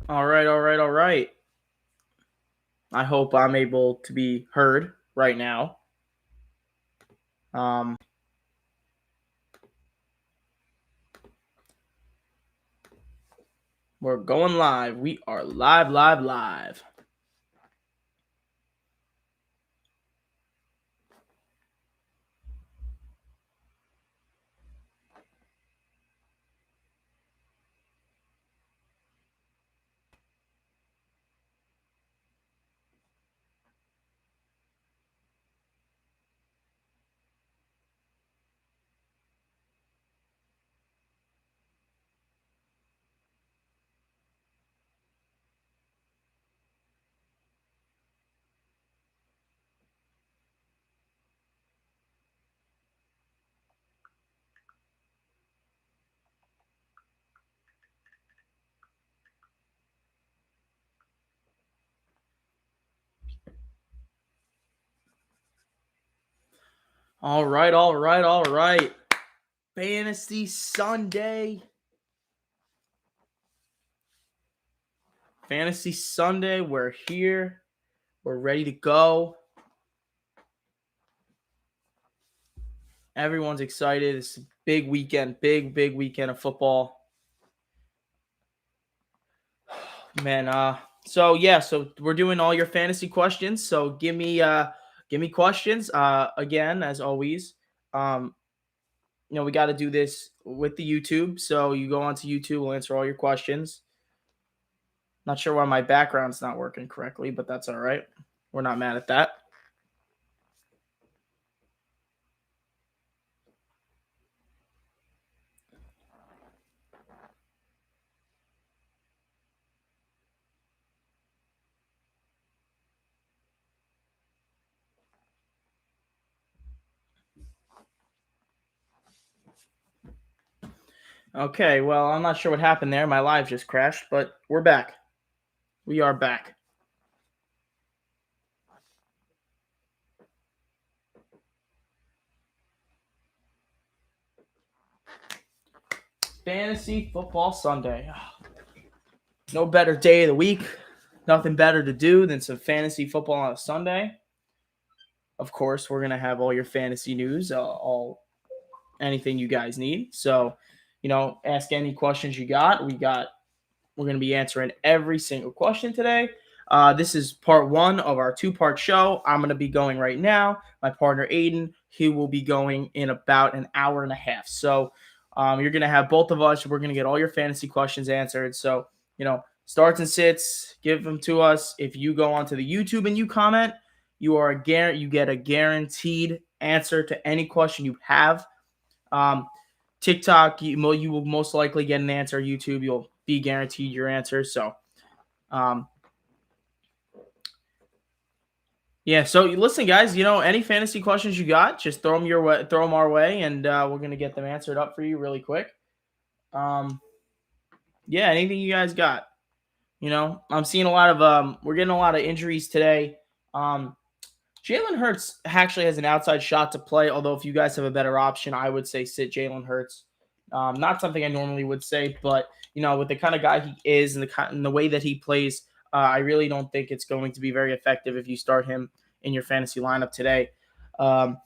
All right, all right, all right. I hope I'm able to be heard right now. Um, we're going live. We are live, live, live. All right, all right, all right. Fantasy Sunday. Fantasy Sunday. We're here. We're ready to go. Everyone's excited. It's a big weekend, big weekend of football. Man, so we're doing all your fantasy questions. So give me questions. Again, as always. Um, we got to do this with the YouTube. So you go onto YouTube, we'll answer all your questions. Not sure why my background's not working correctly, but that's all right. We're not mad at that. Okay, well, I'm not sure what happened there. My live just crashed, but we're back. We are back. Fantasy Football Sunday. No better day of the week. Nothing better to do than some fantasy football on a Sunday. Of course, we're gonna have all your fantasy news, all anything you guys need. So, ask any questions you got. We're gonna be answering every single question today. This is part one of our two-part show. I'm gonna be going right now. My partner Aiden, he will be going in about an hour and a half. So, you're gonna have both of us. We're gonna get all your fantasy questions answered. So, starts and sits, give them to us. If you go onto the YouTube and you comment, you get a guaranteed answer to any question you have. Um, TikTok, you will most likely get an answer. YouTube, you'll be guaranteed your answer. So, um, yeah. So listen, guys. Any fantasy questions you got, just throw them your way, throw them our way, and we're gonna get them answered up for you really quick. Um, yeah. Anything you guys got? I'm seeing a lot of we're getting a lot of injuries today. Um, Jalen Hurts actually has an outside shot to play. Although if you guys have a better option, I would say sit Jalen Hurts. Not something I normally would say, but with the kind of guy he is and the way that he plays, I really don't think it's going to be very effective if you start him in your fantasy lineup today. Um,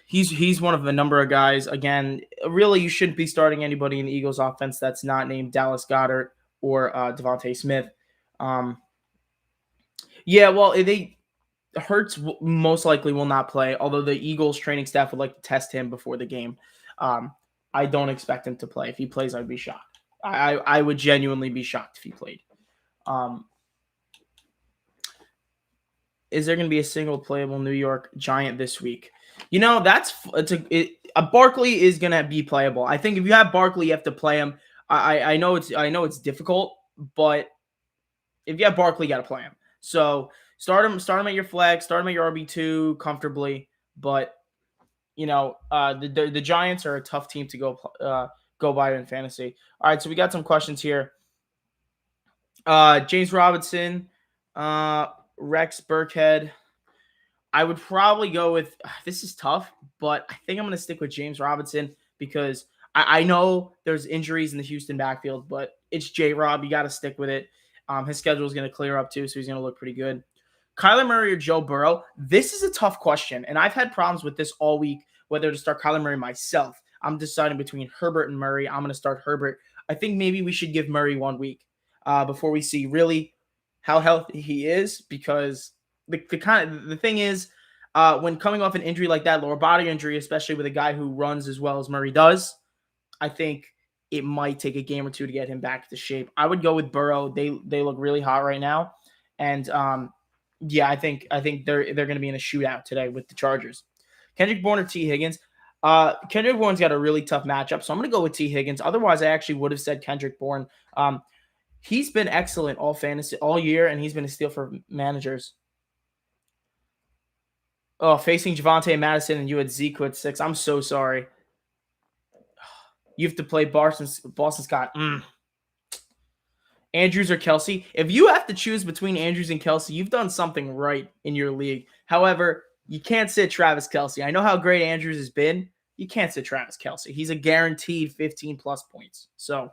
he's one of a number of guys. Again, really, you shouldn't be starting anybody in the Eagles' offense that's not named Dallas Goedert or Devontae Smith. Um, yeah, well, they Hurts most likely will not play, although the Eagles training staff would like to test him before the game. Um, I don't expect him to play. If he plays, I'd be shocked. I would genuinely be shocked if he played. Um, is there going to be a single playable New York Giant this week? Barkley is going to be playable. I think if you have Barkley, you have to play him. I know it's difficult, but if you have Barkley, you got to play him. So start him at your flex, start him at your RB2 comfortably. But the Giants are a tough team to go by in fantasy. All right, so we got some questions here. James Robinson, Rex Burkhead. I would probably go with this is tough, but I think I'm going to stick with James Robinson because I know there's injuries in the Houston backfield, but it's J-Rob. You got to stick with it. His schedule is going to clear up too, so he's going to look pretty good. Kyler Murray or Joe Burrow? This is a tough question, and I've had problems with this all week, whether to start Kyler Murray myself. I'm deciding between Herbert and Murray. I'm going to start Herbert. I think maybe we should give Murray 1 week before we see really how healthy he is, because the thing is, when coming off an injury like that, lower body injury, especially with a guy who runs as well as Murray does, I think it might take a game or two to get him back to shape. I would go with Burrow. They look really hot right now, and yeah, I think they're going to be in a shootout today with the Chargers. Kendrick Bourne or T Higgins? Kendrick Bourne's got a really tough matchup, so I'm going to go with T Higgins. Otherwise, I actually would have said Kendrick Bourne. He's been excellent all year, and he's been a steal for managers. Oh, facing Javonte Madison and you had Zeke at 6. I'm so sorry. You have to play Boston Scott. Andrews or Kelsey? If you have to choose between Andrews and Kelsey, you've done something right in your league. However, you can't sit Travis Kelsey. I know how great Andrews has been. You can't sit Travis Kelsey. He's a guaranteed 15-plus points. So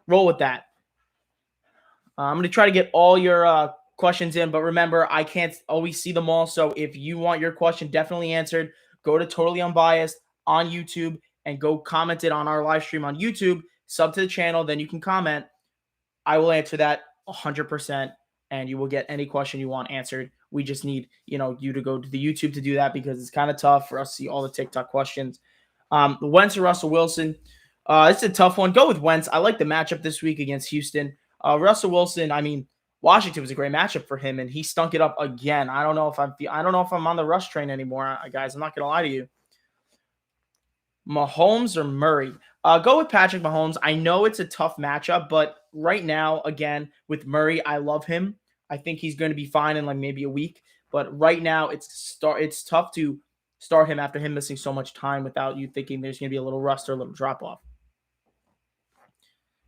roll with that. I'm going to try to get all your questions in, but remember, I can't always see them all. So if you want your question definitely answered, go to Totally Unbiased on YouTube and go comment it on our live stream on YouTube. Sub to the channel, then you can comment. I will answer that 100%, and you will get any question you want answered. We just need, you to go to the YouTube to do that, because it's kind of tough for us to see all the TikTok questions. Wentz or Russell Wilson? It's a tough one. Go with Wentz. I like the matchup this week against Houston. Russell Wilson, I mean, Washington was a great matchup for him, and he stunk it up again. I don't know if I'm on the rush train anymore, guys. I'm not gonna lie to you. Mahomes or Murray? Go with Patrick Mahomes. I know it's a tough matchup, but right now, again, with Murray, I love him. I think he's going to be fine in like maybe a week. But right now, it's tough to start him after him missing so much time without you thinking there's going to be a little rust or a little drop off.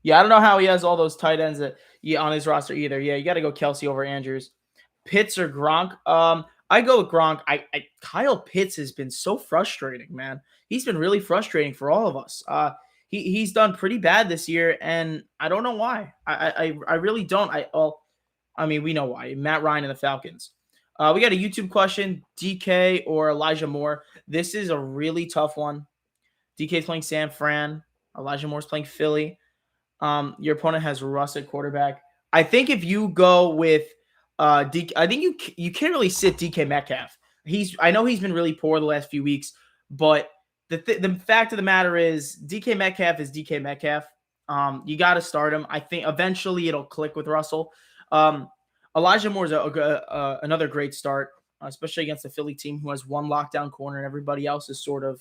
Yeah, I don't know how he has all those tight ends on his roster either. Yeah, you got to go Kelsey over Andrews. Pitts or Gronk? I go with Gronk. Kyle Pitts has been so frustrating, man. He's been really frustrating for all of us. He's done pretty bad this year, and I don't know why. I really don't. I mean, we know why. Matt Ryan and the Falcons. We got a YouTube question: DK or Elijah Moore? This is a really tough one. DK's playing San Fran. Elijah Moore's playing Philly. Your opponent has Russ at quarterback. I think if you go with DK, I think you can't really sit DK Metcalf. I know he's been really poor the last few weeks, but the fact of the matter is DK Metcalf is DK Metcalf. You got to start him. I think eventually it'll click with Russell. Elijah Moore is another great start, especially against the Philly team who has one lockdown corner and everybody else is sort of,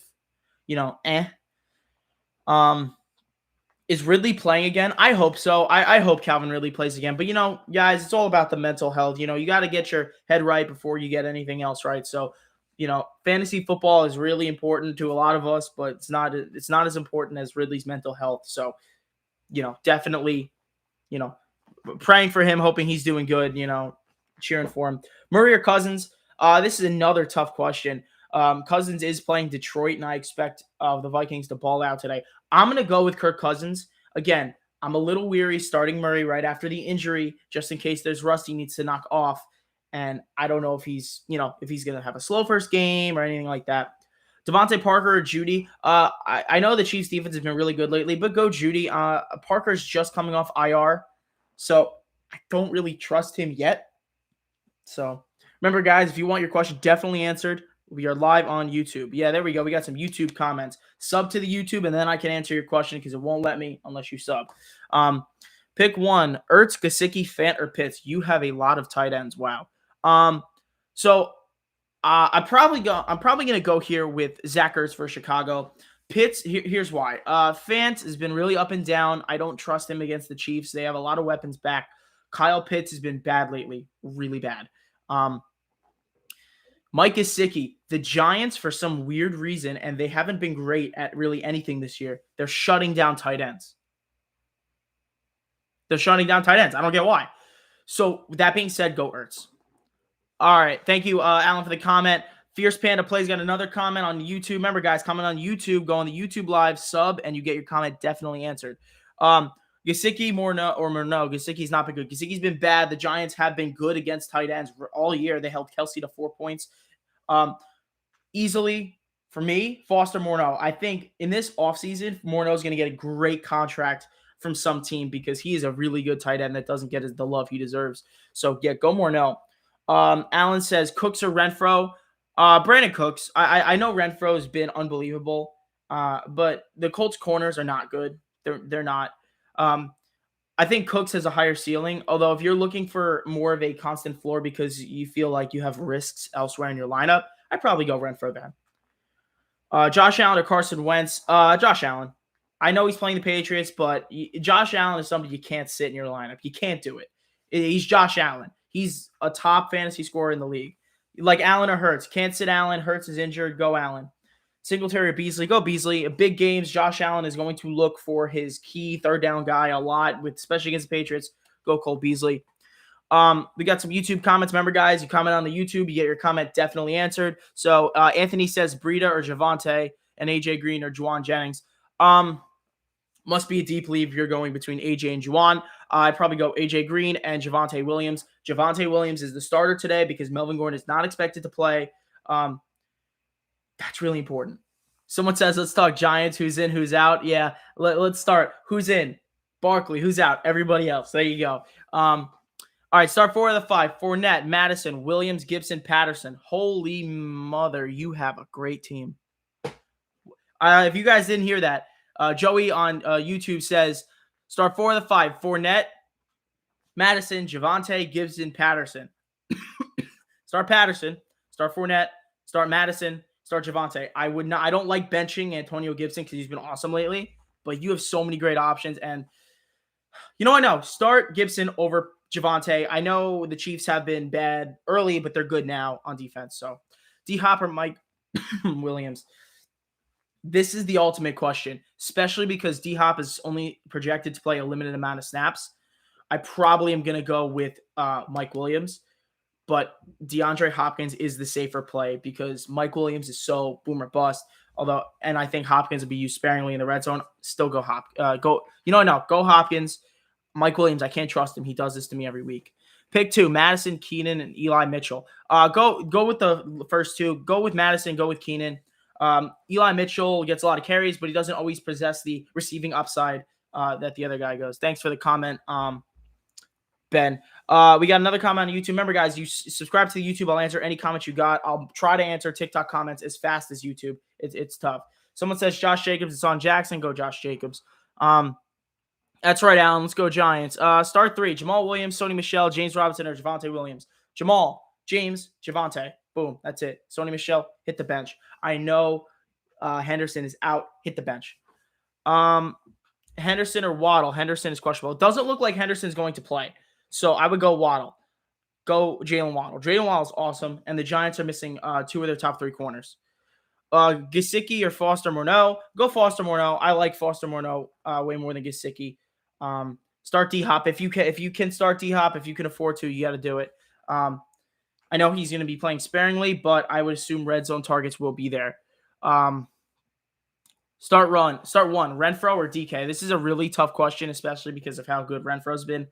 Is Ridley playing again? I hope so. I hope Calvin Ridley plays again. But, guys, it's all about the mental health. You got to get your head right before you get anything else right. So, fantasy football is really important to a lot of us, but it's not as important as Ridley's mental health. So, definitely, praying for him, hoping he's doing good, cheering for him. Murray or Cousins? This is another tough question. Cousins is playing Detroit, and I expect the Vikings to ball out today. I'm going to go with Kirk Cousins. Again, I'm a little weary starting Murray right after the injury, just in case there's rust he needs to knock off. And I don't know if he's going to have a slow first game or anything like that. Devontae Parker or Judy? I know the Chiefs defense has been really good lately, but go Judy. Parker's just coming off IR, so I don't really trust him yet. So remember, guys, if you want your question definitely answered, we are live on YouTube. Yeah, there we go. We got some YouTube comments. Sub to the YouTube, and then I can answer your question because it won't let me unless you sub. Pick one: Ertz, Gesicki, Fant, or Pitts. You have a lot of tight ends. Wow. So I'm probably gonna go here with Zach Ertz for Chicago. Pitts. Here's why. Fant has been really up and down. I don't trust him against the Chiefs. They have a lot of weapons back. Kyle Pitts has been bad lately, really bad. Mike Gesicki, the Giants, for some weird reason, and they haven't been great at really anything this year, they're shutting down tight ends. I don't get why. So, with that being said, go Ertz. All right. Thank you, Alan, for the comment. Fierce Panda Plays got another comment on YouTube. Remember, guys, comment on YouTube. Go on the YouTube live, sub, and you get your comment definitely answered. Gesicki, Morneau. Gesicki's not been good. Gesicki's been bad. The Giants have been good against tight ends all year. They held Kelsey to 4 points. Easily, for me, Foster Morneau. I think in this offseason, Morneau is going to get a great contract from some team because he is a really good tight end that doesn't get the love he deserves. So, yeah, go Morneau. Alan says Cooks or Renfrow. Brandon Cooks. I know Renfrow has been unbelievable, but the Colts corners are not good. They're not. I think Cooks has a higher ceiling, although if you're looking for more of a constant floor because you feel like you have risks elsewhere in your lineup, I'd probably go Renfrow then. Josh Allen or Carson Wentz? Josh Allen. I know he's playing the Patriots, but Josh Allen is somebody you can't sit in your lineup. You can't do it. He's Josh Allen. He's a top fantasy scorer in the league. Like Allen or Hurts. Can't sit Allen. Hurts is injured. Go Allen. Singletary or Beasley. Go Beasley. Big games, Josh Allen is going to look for his key third down guy a lot, especially against the Patriots. Go Cole Beasley. We got some YouTube comments. Remember, guys, you comment on the YouTube, you get your comment definitely answered. So Anthony says Breida or Javonte, and AJ Green or Juwan Jennings. Must be a deep leave if you're going between AJ and Juwan. I'd probably go AJ Green and Javonte Williams. Javonte Williams is the starter today because Melvin Gordon is not expected to play. That's really important. Someone says, let's talk Giants. Who's in, who's out? Yeah, let's start. Who's in? Barkley. Who's out? Everybody else. There you go. All right, start 4 of the 5. Fournette, Madison, Williams, Gibson, Patterson. Holy mother, you have a great team. If you guys didn't hear that, Joey on YouTube says, start 4 of the 5. Fournette, Madison, Javonte, Gibson, Patterson. Start Patterson. Start Fournette. Start Madison. Start Javonte. I don't like benching Antonio Gibson because he's been awesome lately, but you have so many great options. And I know. Start Gibson over Javonte. I know the Chiefs have been bad early, but they're good now on defense. So D-Hop or Mike Williams. This is the ultimate question, especially because D-Hop is only projected to play a limited amount of snaps. I probably am going to go with Mike Williams. But DeAndre Hopkins is the safer play because Mike Williams is so boom or bust. And I think Hopkins will be used sparingly in the red zone. Still go Go Hopkins. Mike Williams, I can't trust him. He does this to me every week. Pick 2, Madison, Keenan, and Eli Mitchell. Go with the first 2. Go with Madison. Go with Keenan. Eli Mitchell gets a lot of carries, but he doesn't always possess the receiving upside that the other guy goes. Thanks for the comment, Ben. We got another comment on YouTube. Remember, guys, you subscribe to the YouTube. I'll answer any comments you got. I'll try to answer TikTok comments as fast as YouTube. It's tough. Someone says Josh Jacobs. It's on Jackson. Go Josh Jacobs. That's right, Alan. Let's go Giants. Start 3. Jamal Williams, Sony Michel, James Robinson, or Javonte Williams. Jamal, James, Javonte. Boom. That's it. Sony Michel, hit the bench. I know Henderson is out. Hit the bench. Henderson or Waddle. Henderson is questionable. It doesn't look like Henderson's going to play. So I would go Waddle. Go Jalen Waddle. Jalen Waddle is awesome, and the Giants are missing 2 of their top 3 corners. Gesicki or Foster Morneau. Go Foster Morneau. I like Foster Morneau way more than Gesicki. Start D-Hop. If you can start D-Hop, if you can afford to, you got to do it. I know he's going to be playing sparingly, but I would assume red zone targets will be there. Start 1, Renfrow or DK. This is a really tough question, especially because of how good Renfrow's been.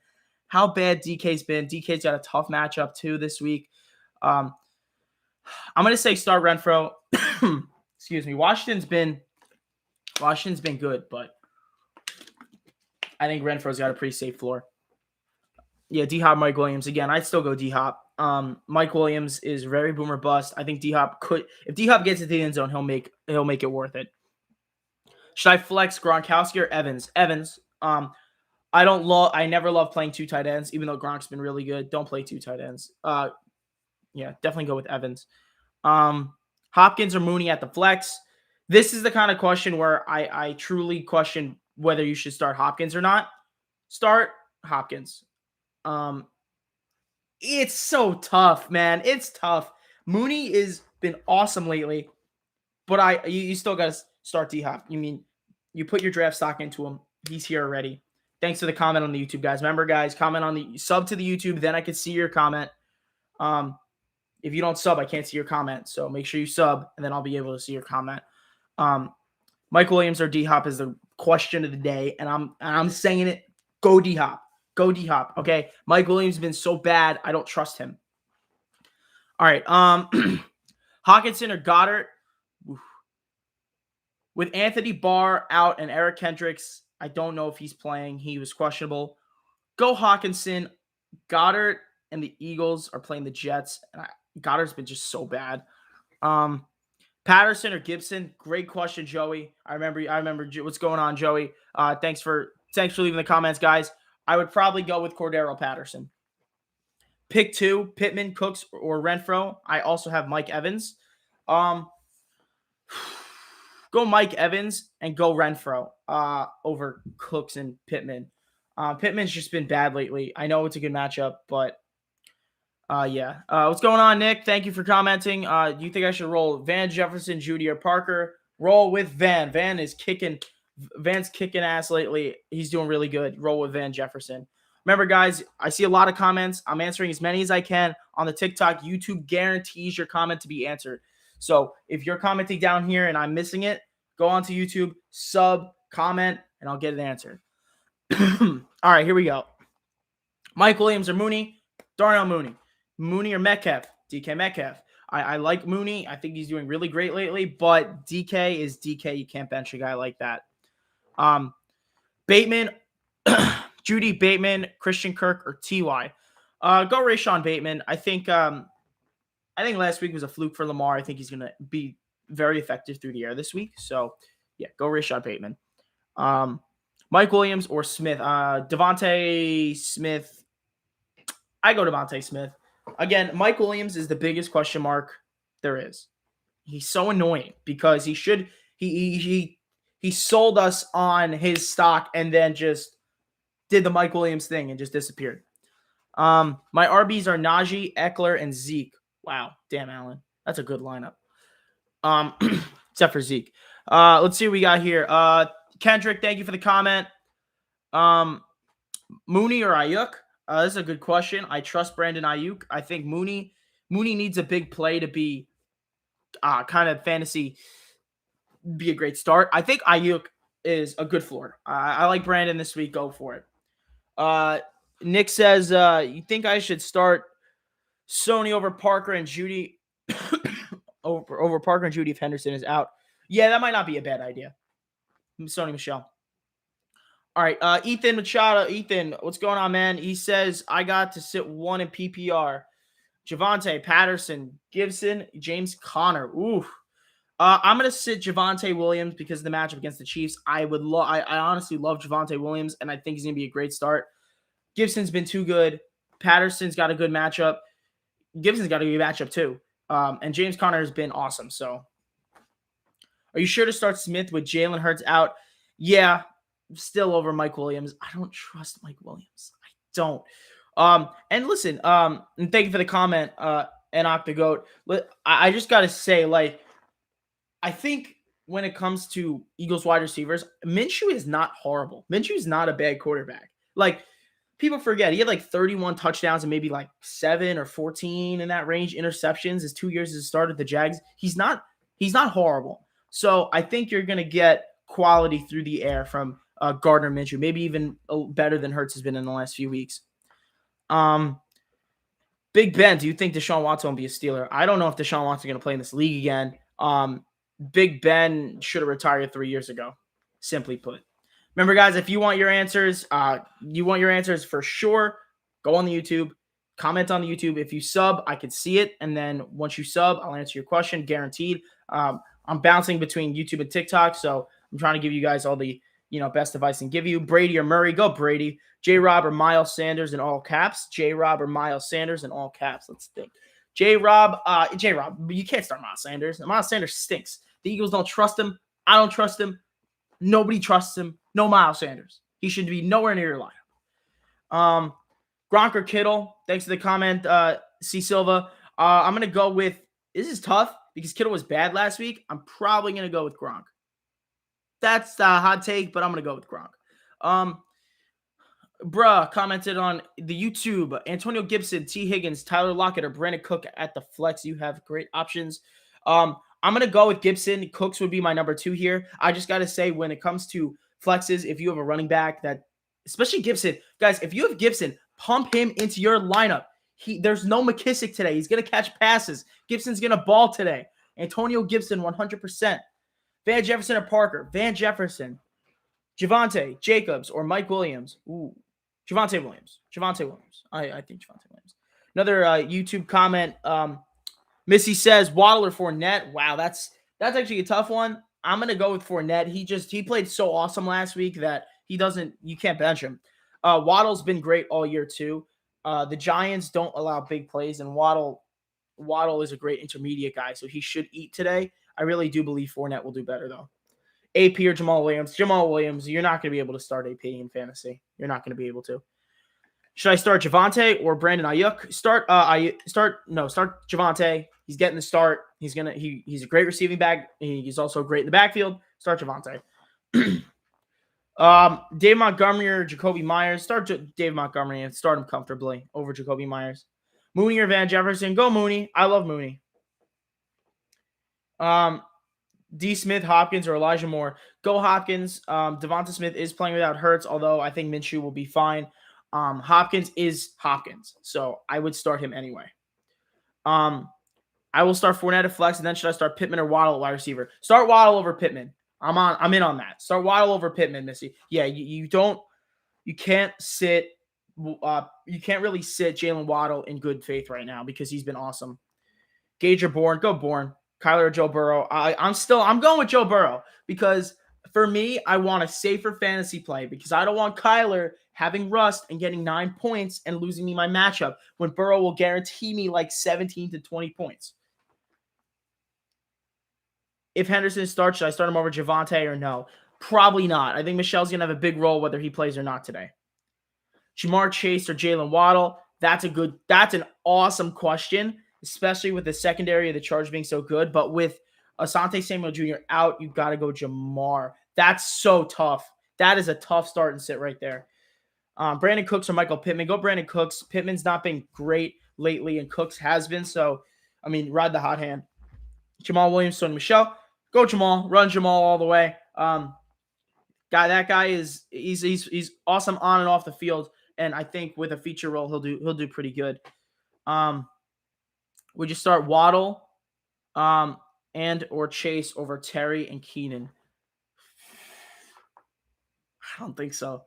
How bad DK's been. DK's got a tough matchup too this week. I'm going to say start Renfrow. Excuse me. Washington's been good, but I think Renfrow's got a pretty safe floor. Yeah, D-Hop, Mike Williams. Again, I'd still go D-Hop. Mike Williams is very boomer bust. I think D-Hop if D-Hop gets into the end zone, he'll make it worth it. Should I flex Gronkowski or Evans? Evans. I never love playing 2 tight ends, even though Gronk's been really good. Don't play 2 tight ends. Yeah, definitely go with Evans. Hopkins or Mooney at the flex. This is the kind of question where I truly question whether you should start Hopkins or not. Start Hopkins. It's so tough, man. It's tough. Mooney has been awesome lately, but you still got to start D-Hop. You put your draft stock into him. He's here already. Thanks for the comment on the YouTube, guys. Remember, guys, comment on the sub to the YouTube. Then I can see your comment. If you don't sub, I can't see your comment. So make sure you sub, and then I'll be able to see your comment. Mike Williams or D Hop is the question of the day, and I'm saying it. Go D Hop. Go D Hop. Okay. Mike Williams has been so bad. I don't trust him. All right. Hawkinson or Goddard. Oof. With Anthony Barr out and Eric Kendricks, I don't know if he's playing. He was questionable. Go Hawkinson. Goddard and the Eagles are playing the Jets. And Goddard's been just so bad. Patterson or Gibson? Great question, Joey. I remember what's going on, Joey. Thanks for leaving the comments, guys. I would probably go with Cordero Patterson. Pick 2, Pittman, Cooks, or Renfro. I also have Mike Evans. Go Mike Evans and go Renfro over Cooks and Pittman. Pittman's just been bad lately. I know it's a good matchup, but yeah. What's going on, Nick? Thank you for commenting. Do you think I should roll Van, Jefferson, Judy, or Parker? Roll with Van. Van's kicking ass lately. He's doing really good. Roll with Van Jefferson. Remember, guys, I see a lot of comments. I'm answering as many as I can on the TikTok. YouTube guarantees your comment to be answered. So if you're commenting down here and I'm missing it, go onto YouTube, sub, comment, and I'll get it answered. All right, here we go. Mike Williams or Mooney? Darnell Mooney. Mooney or Metcalf? DK Metcalf. I like Mooney. I think he's doing really great lately, but DK is DK. You can't bench a guy like that. Bateman, Judy, Bateman, Christian Kirk, or T.Y. Go Rayshon Bateman. I think last week was a fluke for Lamar. I think he's going to be very effective through the air this week. So, yeah, go Rayshon Bateman. Mike Williams or Smith? Devontae Smith. I go Devontae Smith. Again, Mike Williams is the biggest question mark there is. He's so annoying because he sold us on his stock and then just did the Mike Williams thing and just disappeared. My RBs are Najee, Eckler, and Zeke. Wow. Damn, Allen. That's a good lineup. Except for Zeke. Let's see what we got here. Kendrick, thank you for the comment. Mooney or Ayuk? This is a good question. I trust Brandon Ayuk. I think Mooney needs a big play to be kind of fantasy, be a great start. I think Ayuk is a good floor. I like Brandon this week. Go for it. Nick says, you think I should start Sony over Parker and Judy over Parker and Judy if Henderson is out? Yeah, that might not be a bad idea. Sony Michelle. All right, Ethan Machado. Ethan, what's going on, man? He says, I got to sit 1 in PPR. Javonte, Patterson, Gibson, James Conner. Ooh. I'm going to sit Javonte Williams because of the matchup against the Chiefs. I honestly love Javonte Williams, and I think he's going to be a great start. Gibson's been too good. Patterson's got a good matchup. Gibson's got a good matchup too. And James Conner has been awesome. So are you sure to start Smith with Jalen Hurts out? Yeah. Still over Mike Williams. I don't trust Mike Williams. I don't. And listen, and thank you for the comment, Enoch the Goat. I just got to say, like, I think when it comes to Eagles wide receivers, Minshew is not horrible. Minshew is not a bad quarterback. Like, people forget, he had like 31 touchdowns and maybe like 7 or 14 in that range interceptions his 2 years as a starter at the Jags. He's not horrible. So I think you're going to get quality through the air from Gardner Minshew, maybe even better than Hurts has been in the last few weeks. Big Ben, do you think Deshaun Watson will be a Steeler? I don't know if Deshaun Watson is going to play in this league again. Big Ben should have retired 3 years ago, simply put. Remember, guys, if you want your answers, for sure, go on the YouTube, comment on the YouTube. If you sub, I can see it. And then once you sub, I'll answer your question, guaranteed. I'm bouncing between YouTube and TikTok, so I'm trying to give you guys all the best advice and give you. Brady or Murray? Go Brady. J-Rob or Miles Sanders in all caps? J-Rob or Miles Sanders in all caps? Let's think. J-Rob, you can't start Miles Sanders. Miles Sanders stinks. The Eagles don't trust him. I don't trust him. Nobody trusts him. No Miles Sanders. He should be nowhere near your lineup. Gronk or Kittle? Thanks for the comment, C. Silva. I'm going to go with, this is tough because Kittle was bad last week. I'm probably going to go with Gronk. That's a hot take, but I'm going to go with Gronk. Bruh commented on the YouTube. Antonio Gibson, T. Higgins, Tyler Lockett, or Brandon Cook at the flex. You have great options. I'm gonna go with Gibson. Cooks would be my number 2 here. I just gotta say, when it comes to flexes, if you have a running back that, especially Gibson, guys, if you have Gibson, pump him into your lineup. There's no McKissick today. He's gonna catch passes. Gibson's gonna ball today. Antonio Gibson, 100%. Van Jefferson or Parker? Van Jefferson. Javonte, Jacobs, or Mike Williams? Ooh. Javonte Williams. I think Javonte Williams. Another YouTube comment. Missy says Waddle or Fournette. Wow, that's actually a tough one. I'm gonna go with Fournette. He played so awesome last week that you can't bench him. Waddle's been great all year too. The Giants don't allow big plays, and Waddle is a great intermediate guy, so he should eat today. I really do believe Fournette will do better though. AP or Jamal Williams? Jamal Williams, you're not going to be able to start AP in fantasy. You're not going to be able to. Should I start Javonte or Brandon Ayuk? Start Javonte. He's getting the start. He's a great receiving back. He's also great in the backfield. Start Javonte. Dave Montgomery or Jacoby Myers? Start Dave Montgomery and start him comfortably over Jacoby Myers. Mooney or Van Jefferson? Go Mooney. I love Mooney. D. Smith, Hopkins, or Elijah Moore? Go Hopkins. Devonta Smith is playing without Hurts, although I think Minshew will be fine. Hopkins is Hopkins, so I would start him anyway. I will start Fournette at flex, and then should I start Pittman or Waddle at wide receiver? Start Waddle over Pittman. I'm in on that. Start Waddle over Pittman, Missy. Yeah, you can't really sit Jalen Waddle in good faith right now because he's been awesome. Gage or Bourne? Go Bourne. Kyler or Joe Burrow? I'm going with Joe Burrow because for me, I want a safer fantasy play because I don't want Kyler having rust and getting 9 points and losing me my matchup when Burrow will guarantee me like 17 to 20 points. If Henderson starts, should I start him over Javonte or no? Probably not. I think Michelle's going to have a big role whether he plays or not today. Ja'Marr Chase or Jalen Waddle? That's an awesome question, especially with the secondary of the Chargers being so good. But with Asante Samuel Jr. out, you've got to go Ja'Marr. That's so tough. That is a tough start and sit right there. Brandon Cooks or Michael Pittman? Go Brandon Cooks. Pittman's not been great lately, and Cooks has been. So, ride the hot hand. Jamal Williams, Sonny Michel. Go Jamal. Run Jamal all the way. That guy he's awesome on and off the field, and I think with a feature role he'll do pretty good. Would you start Waddle, and or Chase over Terry and Keenan? I don't think so.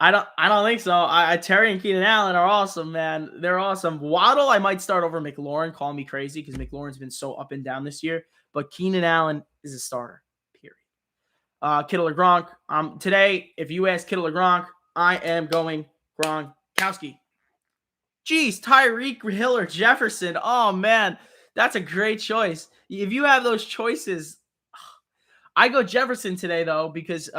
I don't think so. Terry and Keenan Allen are awesome, man. They're awesome. Waddle, I might start over McLaurin. Call me crazy because McLaurin's been so up and down this year. But Keenan Allen is a starter, period. Kittle or Gronk? Today, if you ask Kittle or Gronk, I am going Gronkowski. Jeez, Tyreek Hill or Jefferson? Oh, man, that's a great choice. If you have those choices, I go Jefferson today, though, because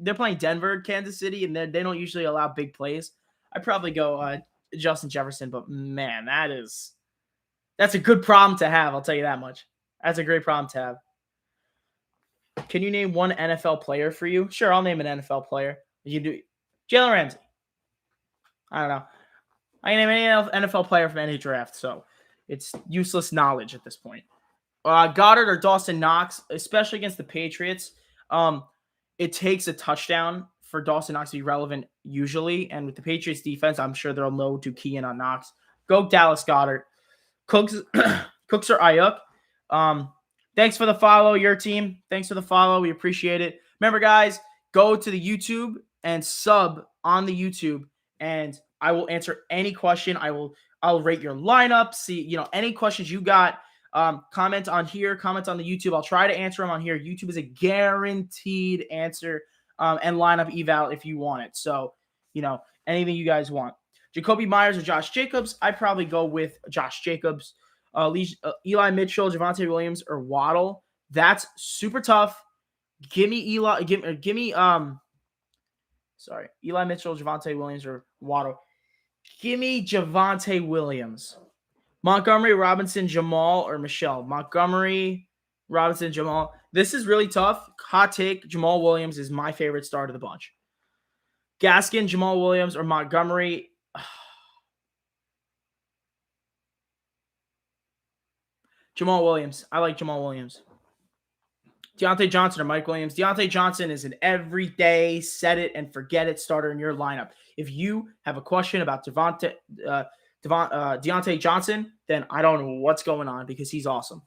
they're playing Denver, Kansas City, and they don't usually allow big plays. I'd probably go Justin Jefferson, but man, that's a good problem to have. I'll tell you that much. That's a great problem to have. Can you name one NFL player for you? Sure, I'll name an NFL player. You do Jalen Ramsey. I don't know. I can name any NFL player from any draft, so it's useless knowledge at this point. Goddard or Dawson Knox, especially against the Patriots. It takes a touchdown for Dawson Knox to be relevant usually. And with the Patriots defense, I'm sure they'll know to key in on Knox. Go Dallas Goedert. Cooks or Ayuk. Thanks for the follow, your team. Thanks for the follow. We appreciate it. Remember, guys, go to the YouTube and sub on the YouTube, and I will answer any question. I'll rate your lineup. See, any questions you got. Comment on here, comment on the YouTube. I'll try to answer them on here. YouTube is a guaranteed answer and lineup eval if you want it. So, anything you guys want. Jacoby Myers or Josh Jacobs? I'd probably go with Josh Jacobs. Eli Mitchell, Javonte Williams, or Waddle. That's super tough. Give me Eli Mitchell, Javonte Williams, or Waddle. Give me Javonte Williams. Montgomery, Robinson, Jamal, or Michelle? Montgomery, Robinson, Jamal. This is really tough. Hot take, Jamal Williams is my favorite start of the bunch. Gaskin, Jamal Williams, or Montgomery. Jamal Williams. I like Jamal Williams. Deontay Johnson or Mike Williams. Deontay Johnson is an everyday set it and forget it starter in your lineup. If you have a question about Deontay Johnson, then I don't know what's going on because he's awesome.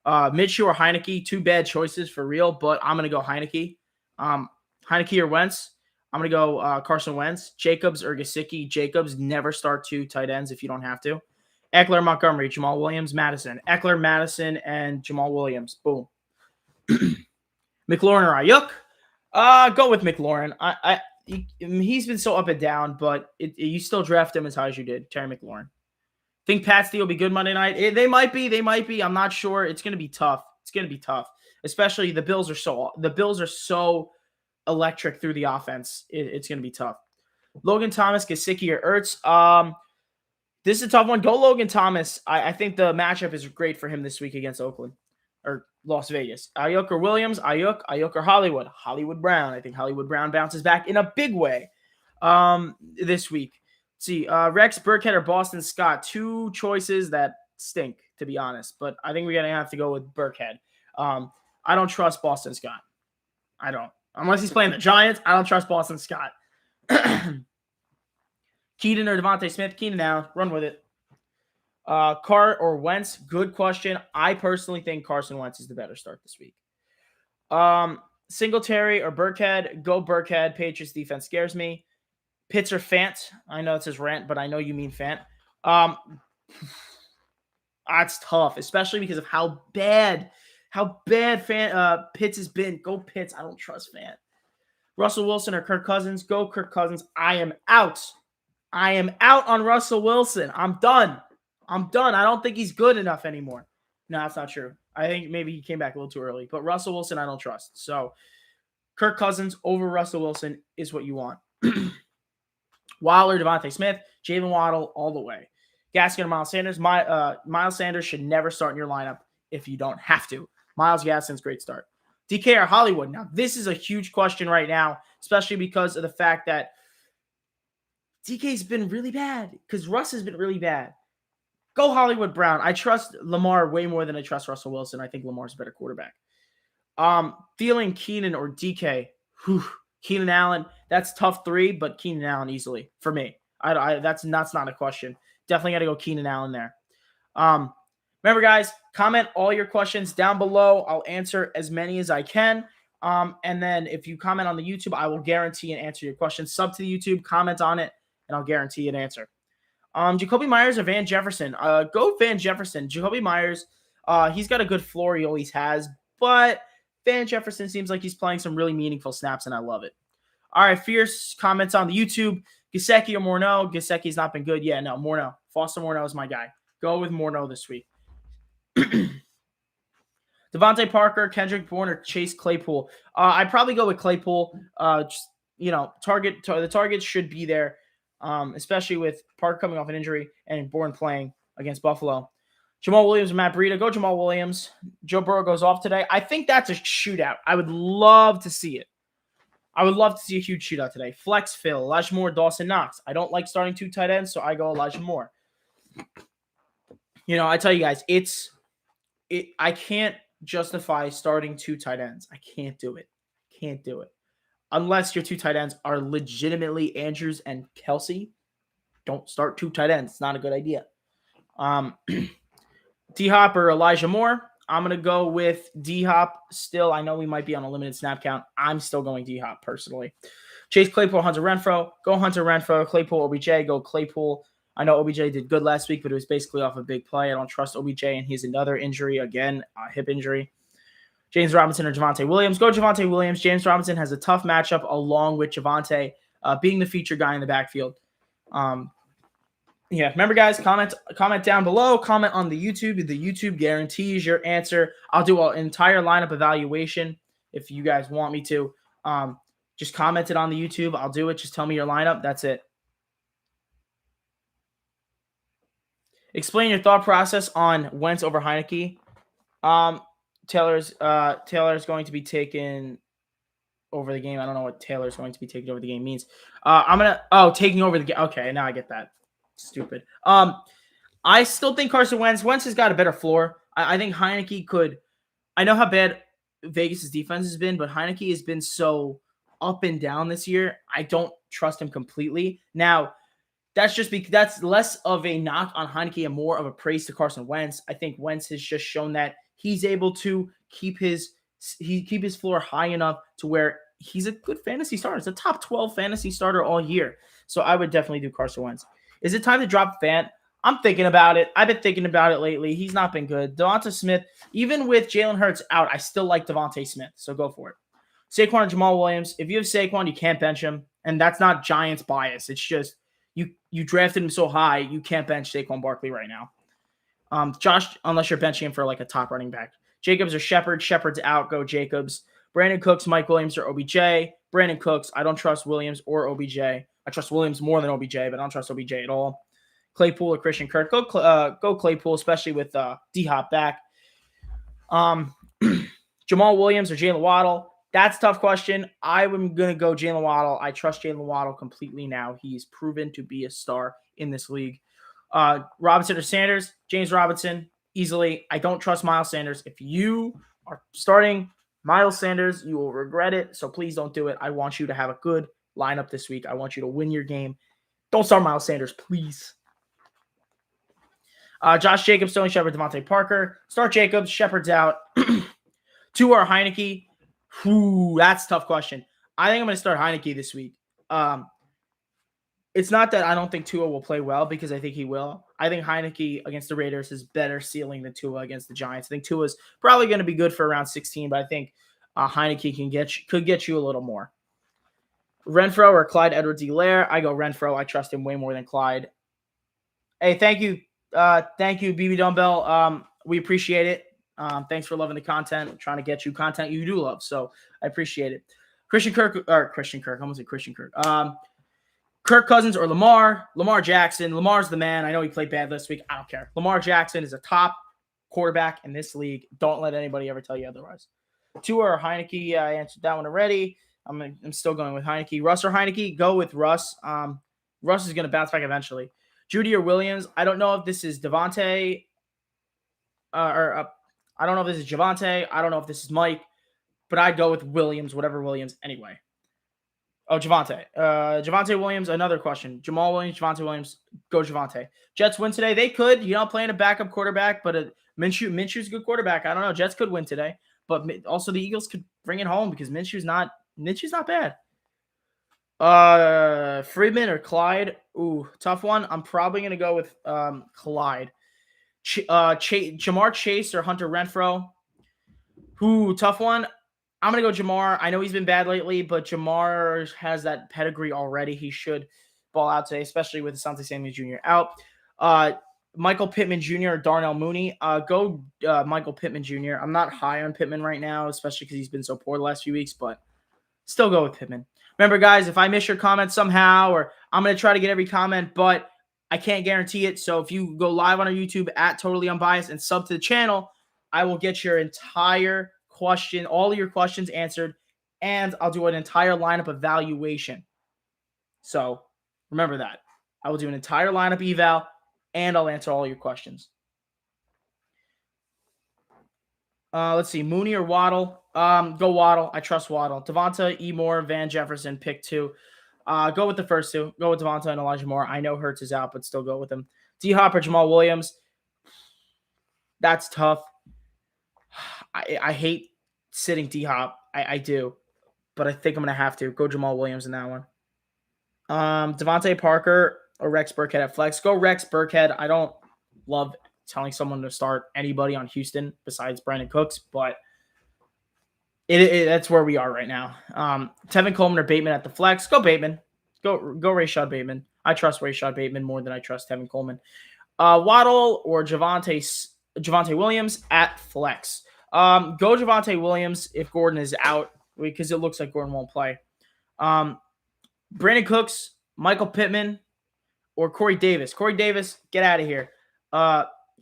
Minshew or Heineke, two bad choices for real, but I'm going to go Heineke. Heineke or Wentz. I'm going to go Carson Wentz. Jacobs or Gesicki. Jacobs, never start two tight ends if you don't have to. Eckler, Montgomery, Jamal Williams, Madison. Eckler, Madison, and Jamal Williams. Boom. McLaurin or Ayuk? Go with McLaurin. He's been so up and down, but you still draft him as high as you did. Terry McLaurin. Think Pat Steele will be good Monday night? They might be. I'm not sure. It's going to be tough. Especially the Bills are so electric through the offense. It's going to be tough. Logan Thomas, Gesicki, or Ertz? This is a tough one. Go Logan Thomas. I think the matchup is great for him this week against Oakland or Las Vegas. Ayuk or Williams? Ayuk or Hollywood? Hollywood Brown. I think Hollywood Brown bounces back in a big way this week. Let's see, Rex Burkhead or Boston Scott? Two choices that stink, to be honest, but I think we're going to have to go with Burkhead. I don't trust Boston Scott. I don't. Unless he's playing the Giants, I don't trust Boston Scott. Keaton or Devontae Smith? Keenan now. Run with it. Carr or Wentz? Good question. I personally think Carson Wentz is the better start this week. Singletary or Burkhead? Go Burkhead. Patriots defense scares me. Pitts or Fant? I know it says Rant, but I know you mean Fant. That's tough, especially because of how bad Pitts has been. Go Pitts. I don't trust Fant. Russell Wilson or Kirk Cousins? Go Kirk Cousins. I am out on Russell Wilson. I'm done. I don't think he's good enough anymore. No, that's not true. I think maybe he came back a little too early. But Russell Wilson, I don't trust. So Kirk Cousins over Russell Wilson is what you want. Waller, Devontae Smith, Jalen Waddle, all the way. Gaskin or Miles Sanders? Miles Sanders should never start in your lineup if you don't have to. Miles Gaskin's great start. DK or Hollywood? Now, this is a huge question right now, especially because of the fact that DK's been really bad because Russ has been really bad. Go Hollywood Brown. I trust Lamar way more than I trust Russell Wilson. I think Lamar's a better quarterback. Feeling Keenan or DK? Keenan Allen. That's tough three, but Keenan Allen easily for me. That's not a question. Definitely got to go Keenan Allen there. Remember, guys, comment all your questions down below. I'll answer as many as I can. And then if you comment on the YouTube, I will guarantee and answer your questions. Sub to the YouTube, comment on it, and I'll guarantee an answer. Jacoby Myers or Van Jefferson? Go Van Jefferson. Jacoby Myers, he's got a good floor. He always has. But Van Jefferson seems like he's playing some really meaningful snaps, and I love it. All right, Fierce comments on the YouTube. Gesicki or Morneau? Gesicki's not been good. Yeah, no, Morneau. Foster Morneau is my guy. Go with Morneau this week. Devontae Parker, Kendrick Bourne, or Chase Claypool? I'd probably go with Claypool. The targets should be there, especially with Parker coming off an injury and Bourne playing against Buffalo. Jamal Williams or Matt Breida? Go Jamal Williams. Joe Burrow goes off today. I think that's a shootout. I would love to see it. I would love to see a huge shootout today. Flex Phil, Elijah Moore, Dawson Knox. I don't like starting two tight ends, so I go Elijah Moore. I tell you guys, I can't justify starting two tight ends. I can't do it. Unless your two tight ends are legitimately Andrews and Kelsey. Don't start two tight ends. It's not a good idea. D-Hop or Elijah Moore? I'm going to go with D-Hop still. I know we might be on a limited snap count. I'm still going D-Hop personally. Chase Claypool, Hunter Renfrow. Go Hunter Renfrow. Claypool, OBJ. Go Claypool. I know OBJ did good last week, but it was basically off a big play. I don't trust OBJ, and he's another injury again, hip injury. James Robinson or Javonte Williams? Go Javonte Williams. James Robinson has a tough matchup along with Javonte being the feature guy in the backfield. Remember, guys, comment down below. Comment on the YouTube. The YouTube guarantees your answer. I'll do an entire lineup evaluation if you guys want me to. Just comment it on the YouTube. I'll do it. Just tell me your lineup. That's it. Explain your thought process on Wentz over Heineke. Taylor's going to be taken over the game. I don't know what Taylor's going to be taking over the game means. Taking over the game. Okay, now I get that. Stupid. I still think Carson Wentz has got a better floor. I think Heinicke could. I know how bad Vegas' defense has been, but Heinicke has been so up and down this year. I don't trust him completely. Now, that's less of a knock on Heinicke and more of a praise to Carson Wentz. I think Wentz has just shown that he's able to keep his floor high enough to where he's a good fantasy starter. It's a top 12 fantasy starter all year. So I would definitely do Carson Wentz. Is it time to drop Fant? I'm thinking about it. I've been thinking about it lately. He's not been good. Devonta Smith, even with Jalen Hurts out, I still like Devonta Smith. So go for it. Saquon and Jamal Williams. If you have Saquon, you can't bench him. And that's not Giants bias. It's just you drafted him so high, you can't bench Saquon Barkley right now. Josh, unless you're benching him for like a top running back. Jacobs or Shepard. Shepard's out. Go Jacobs. Brandon Cooks, Mike Williams, or OBJ. Brandon Cooks. I don't trust Williams or OBJ. I trust Williams more than OBJ, but I don't trust OBJ at all. Claypool or Christian Kirk. Go Claypool, especially with D-Hop back. Jamal Williams or Jalen Waddle. That's a tough question. I'm going to go Jalen Waddle. I trust Jalen Waddle completely now. He's proven to be a star in this league. Robinson or Sanders? James Robinson, easily. I don't trust Miles Sanders. If you are starting Miles Sanders, you will regret it. So please don't do it. I want you to have a good lineup this week. I want you to win your game. Don't start Miles Sanders, please. Josh Jacobs, Sterling Shepard, Devontae Parker. Start Jacobs. Shepard's out. Tua or Heinicke? That's a tough question. I think I'm going to start Heinicke this week. It's not that I don't think Tua will play well, because I think he will. I think Heinicke against the Raiders is better ceiling than Tua against the Giants. I think Tua's probably going to be good for around 16, but I think Heinicke could get you a little more. Renfro or Clyde Edwards-Helaire? I go Renfro. I trust him way more than Clyde. Hey, thank you. Thank you, BB Dumbbell. We appreciate it. Thanks for loving the content. I'm trying to get you content you do love, so I appreciate it. Christian Kirk. I'm going to say Christian Kirk. Kirk Cousins or Lamar. Lamar Jackson. Lamar's the man. I know he played bad this week. I don't care. Lamar Jackson is a top quarterback in this league. Don't let anybody ever tell you otherwise. Tua or Heinicke? I answered that one already. I'm still going with Heinicke. Russ or Heinicke? Go with Russ. Russ is going to bounce back eventually. Judy or Williams? I don't know if this is Devontae I don't know if this is Javonte. I don't know if this is Mike, but I'd go with Williams, whatever Williams anyway. Oh, Javonte. Javonte Williams, another question. Jamal Williams, Javonte Williams, go Javonte. Jets win today. They could, playing a backup quarterback, but Minshew's a good quarterback. I don't know. Jets could win today, but also the Eagles could bring it home because Minshew's not bad. Freeman or Clyde? Ooh, tough one. I'm probably going to go with Clyde. Jamar Chase or Hunter Renfro? Ooh, tough one. I'm going to go Jamar. I know he's been bad lately, but Jamar has that pedigree already. He should ball out today, especially with Asante Samuel Jr. out. Michael Pittman Jr. or Darnell Mooney? Go Michael Pittman Jr. I'm not high on Pittman right now, especially because he's been so poor the last few weeks, but still go with Pittman. Remember, guys, if I miss your comment somehow, or I'm going to try to get every comment, but I can't guarantee it. So if you go live on our YouTube at Totally Unbiased and sub to the channel, I will get your entire question, all of your questions answered, and I'll do an entire lineup evaluation. So remember that. I will do an entire lineup eval, and I'll answer all your questions. Let's see. Mooney or Waddle? Go Waddle. I trust Waddle. Devonta, E. Moore, Van Jefferson, pick 2. Go with the first 2. Go with Devonta and Elijah Moore. I know Hurts is out, but still go with him. D-Hop or Jamal Williams? That's tough. I hate sitting D-Hop. I do. But I think I'm going to have to. Go Jamal Williams in that one. Devontae Parker or Rex Burkhead at flex? Go Rex Burkhead. I don't love telling someone to start anybody on Houston besides Brandon Cooks, but that's where we are right now. Tevin Coleman or Bateman at the flex? Go Bateman. Go Rashad Bateman. I trust Rashad Bateman more than I trust Tevin Coleman. Waddle or Javonte Williams at flex? Go Javonte Williams if Gordon is out, because it looks like Gordon won't play. Brandon Cooks, Michael Pittman, or Corey Davis. Corey Davis, get out of here.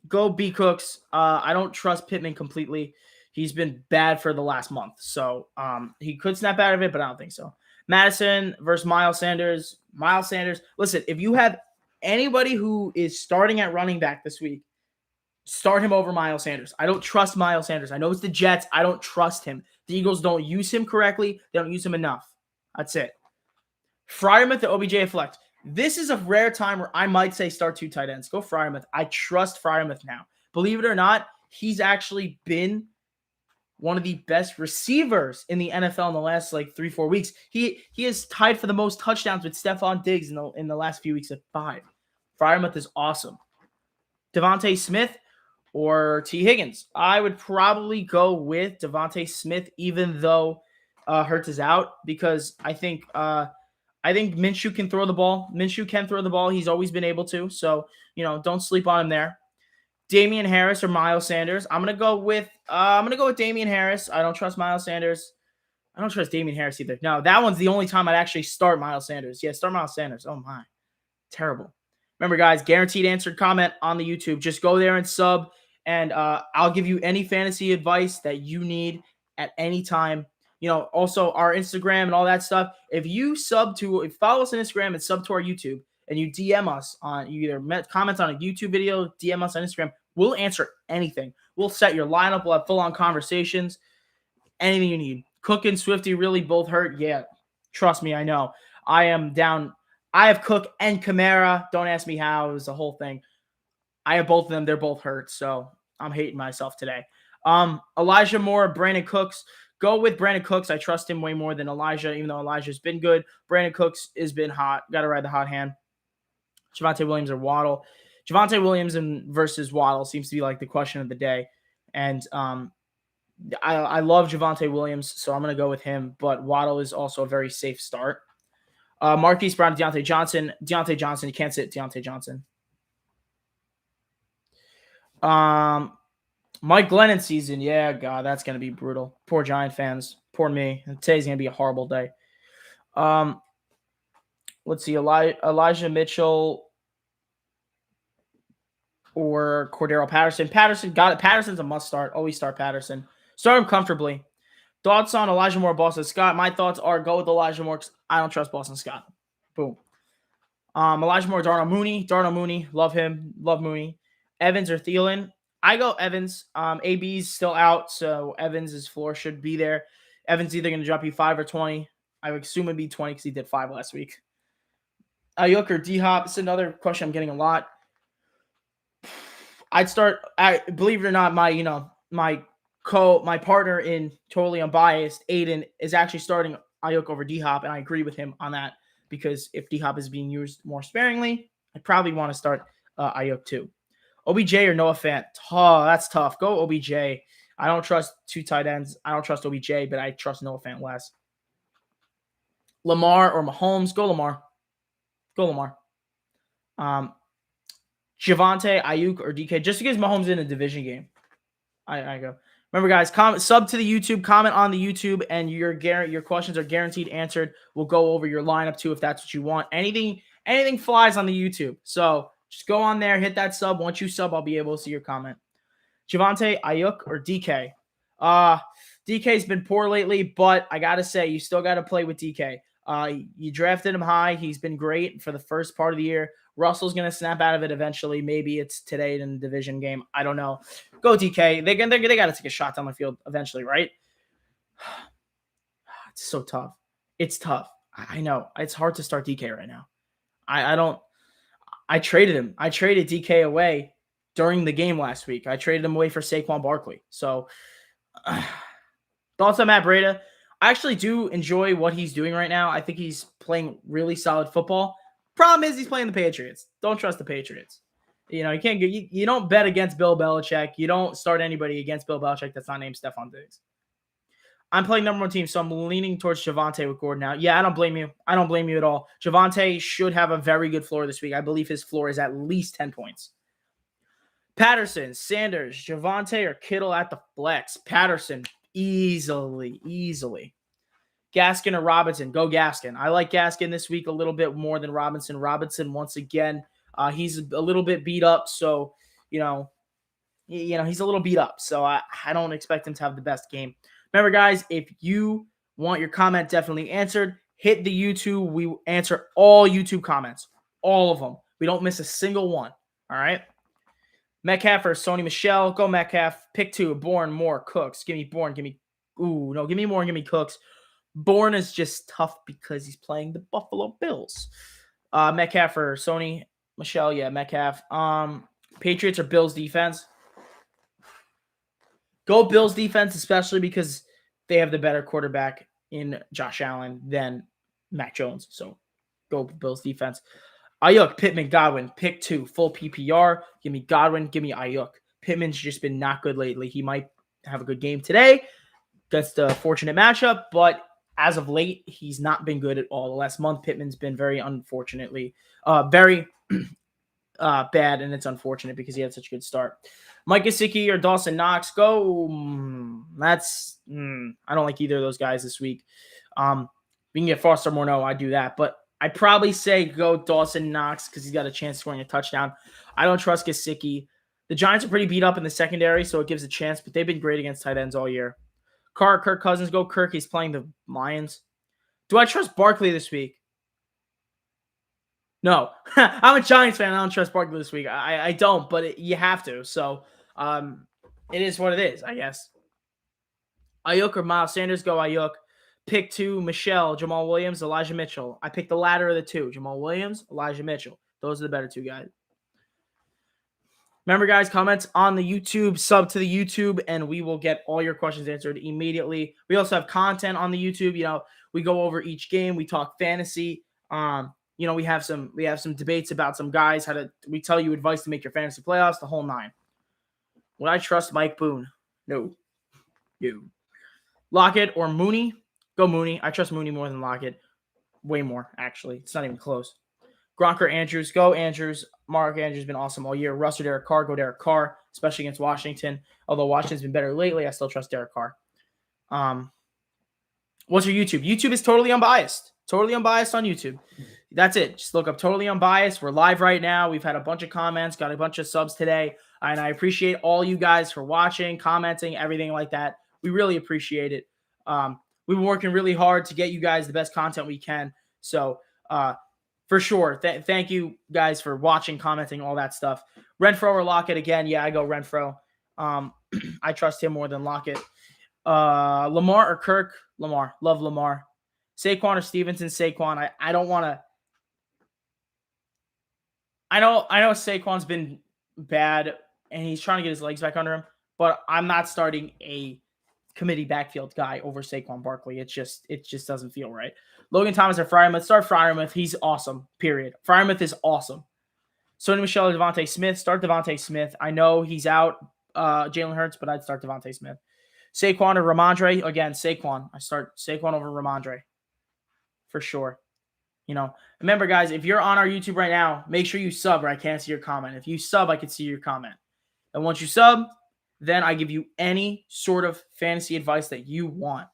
Go B Cooks. I don't trust Pittman completely. He's been bad for the last month. So he could snap out of it, but I don't think so. Madison versus Miles Sanders. Miles Sanders. Listen, if you have anybody who is starting at running back this week, start him over Miles Sanders. I don't trust Miles Sanders. I know it's the Jets. I don't trust him. The Eagles don't use him correctly. They don't use him enough. That's it. Freiermuth to OBJ flex. This is a rare time where I might say start 2 tight ends. Go Freiermuth. I trust Freiermuth now. Believe it or not, he's actually been one of the best receivers in the NFL in the last 3-4 weeks. He is tied for the most touchdowns with Stephon Diggs in the last few weeks at 5. Freiermuth is awesome. Devontae Smith or T. Higgins. I would probably go with Devontae Smith, even though Hurts is out, because I think Minshew can throw the ball. Minshew can throw the ball. He's always been able to. So, don't sleep on him there. Damian Harris or Miles Sanders. I'm gonna go with Damian Harris. I don't trust Miles Sanders. I don't trust Damian Harris either. No, that one's the only time I'd actually start Miles Sanders. Yeah, start Miles Sanders. Oh my. Terrible. Remember, guys, guaranteed answered comment on the YouTube. Just go there and sub, and I'll give you any fantasy advice that you need at any time. Also our Instagram and all that stuff. If you follow us on Instagram and sub to our YouTube, and you DM us you either comment on a YouTube video, DM us on Instagram, we'll answer anything. We'll set your lineup. We'll have full-on conversations. Anything you need. Cook and Swifty really both hurt. Yeah, trust me, I know. I am down. I have Cook and Kamara. Don't ask me how. It was the whole thing. I have both of them. They're both hurt, so I'm hating myself today. Elijah Moore, Brandon Cooks. Go with Brandon Cooks. I trust him way more than Elijah, even though Elijah's been good. Brandon Cooks has been hot. Got to ride the hot hand. Javonte Williams or Waddle. Javonte Williams versus Waddle seems to be the question of the day. And I love Javonte Williams, so I'm going to go with him. But Waddle is also a very safe start. Marquise Brown, Deontay Johnson. Deontay Johnson. You can't sit Deontay Johnson. Mike Glennon season. Yeah, God, that's going to be brutal. Poor Giant fans. Poor me. Today's going to be a horrible day. Let's see. Elijah Mitchell or Cordero Patterson. Patterson got it. Patterson's a must start. Always start Patterson. Start him comfortably. Thoughts on Elijah Moore, Boston Scott? My thoughts are go with Elijah Moore. I don't trust Boston Scott. Boom. Elijah Moore, Darnell Mooney. Darnell Mooney. Love him. Love Mooney. Evans or Thielen. I go Evans. AB's still out, so Evans' floor should be there. Evans either going to drop you 5 or 20. I would assume it'd be 20 because he did 5 last week. Ayuk or D-Hop. It's another question I'm getting a lot. I'd start. Believe it or not, my partner in Totally Unbiased, Aiden, is actually starting Ayuk over D-Hop, and I agree with him on that because if D-Hop is being used more sparingly, I probably want to start Ayuk too. OBJ or Noah Fant? Oh, that's tough. Go OBJ. I don't trust 2 tight ends. I don't trust OBJ, but I trust Noah Fant less. Lamar or Mahomes? Go Lamar. Go Lamar. Javonte, Ayuk, or DK, just because Mahomes in a division game. I go. Remember, guys, sub to the YouTube, comment on the YouTube, and your questions are guaranteed answered. We'll go over your lineup too if that's what you want. Anything flies on the YouTube. So just go on there, hit that sub. Once you sub, I'll be able to see your comment. Javonte, Ayuk, or DK? DK's been poor lately, but I got to say, you still got to play with DK. You drafted him high. He's been great for the first part of the year. Russell's going to snap out of it eventually. Maybe it's today in the division game. I don't know. Go DK. They got to take a shot down the field eventually, right? It's so tough. It's tough. I know. It's hard to start DK right now. I traded him. I traded DK away during the game last week. I traded him away for Saquon Barkley. So, thoughts on Matt Breida? I actually do enjoy what he's doing right now. I think he's playing really solid football. Problem is he's playing the Patriots. Don't trust the Patriots. You don't bet against Bill Belichick. You don't start anybody against Bill Belichick that's not named Stephon Diggs. I'm playing number 1 team, so I'm leaning towards Javonte with Gordon now. Yeah, I don't blame you. I don't blame you at all. Javonte should have a very good floor this week. I believe his floor is at least 10 points. Patterson, Sanders, Javonte, or Kittle at the flex. Patterson, easily. Gaskin or Robinson? Go Gaskin. I like Gaskin this week a little bit more than Robinson. Robinson, once again, he's a little bit beat up, so, he's a little beat up. So I don't expect him to have the best game. Remember, guys, if you want your comment definitely answered, hit the YouTube. We answer all YouTube comments, all of them. We don't miss a single one. All right. Metcalf or Sony Michel. Go Metcalf. Pick 2. Bourne, Moore, Cooks. Give me Bourne. Give me Moore and give me Cooks. Bourne is just tough because he's playing the Buffalo Bills. Metcalf or Sony Michel. Yeah, Metcalf. Patriots or Bills defense. Go Bills defense, especially because they have the better quarterback in Josh Allen than Mac Jones. So go Bills defense. Ayuk, Pittman, Godwin, pick 2, full PPR. Give me Godwin, give me Ayuk. Pittman's just been not good lately. He might have a good game today. That's the fortunate matchup, but as of late, he's not been good at all. The last month, Pittman's been very unfortunately, very bad, and it's unfortunate because he had such a good start. Mike Gesicki or Dawson Knox, go. I don't like either of those guys this week. We can get Foster Morneau, I do that, but I'd probably say go Dawson Knox because he's got a chance of scoring a touchdown. I don't trust Gesicki. The Giants are pretty beat up in the secondary, so it gives a chance, but they've been great against tight ends all year. Kirk Cousins, go Kirk. He's playing the Lions. Do I trust Barkley this week? No. I'm a Giants fan. I don't trust Barkley this week. I don't, but you have to. So it is what it is, I guess. Ayuk or Miles Sanders, go Ayuk. Pick 2, Michelle, Jamal Williams, Elijah Mitchell. I picked the latter of the two. Jamal Williams, Elijah Mitchell. Those are the better 2 guys. Remember, guys, comments on the YouTube, sub to the YouTube, and we will get all your questions answered immediately. We also have content on the YouTube. We go over each game. We talk fantasy. We have some debates about some guys. We tell you advice to make your fantasy playoffs, the whole 9. Would I trust Mike Boone? No. Lockett or Mooney? Go Mooney. I trust Mooney more than Lockett. Way more, actually. It's not even close. Gronk or Andrews? Go Andrews. Mark Andrews has been awesome all year. Russ or Derek Carr? Go Derek Carr, especially against Washington. Although Washington's been better lately, I still trust Derek Carr. What's your YouTube? YouTube is totally unbiased. Totally unbiased on YouTube. That's it. Just look up Totally Unbiased. We're live right now. We've had a bunch of comments, got a bunch of subs today. And I appreciate all you guys for watching, commenting, everything like that. We really appreciate it. We've been working really hard to get you guys the best content we can. So, for sure, thank you guys for watching, commenting, all that stuff. Renfro or Lockett again? Yeah, I go Renfro. I trust him more than Lockett. Lamar or Kirk? Lamar. Love Lamar. Saquon or Stevenson? Saquon. I don't want to. I know Saquon's been bad and he's trying to get his legs back under him, but I'm not starting a committee backfield guy over Saquon Barkley. It just doesn't feel right. Logan Thomas or Freiermuth? Start Freiermuth. He's awesome. Period. Freiermuth is awesome. Sony Michel or Devontae Smith? Start Devontae Smith. I know he's out. Jalen Hurts, but I'd start Devontae Smith. Saquon or Ramondre? Again, Saquon. I start Saquon over Ramondre for sure. Remember, guys, if you're on our YouTube right now, make sure you sub or I can't see your comment. If you sub, I can see your comment. And once you sub, then I give you any sort of fantasy advice that you want.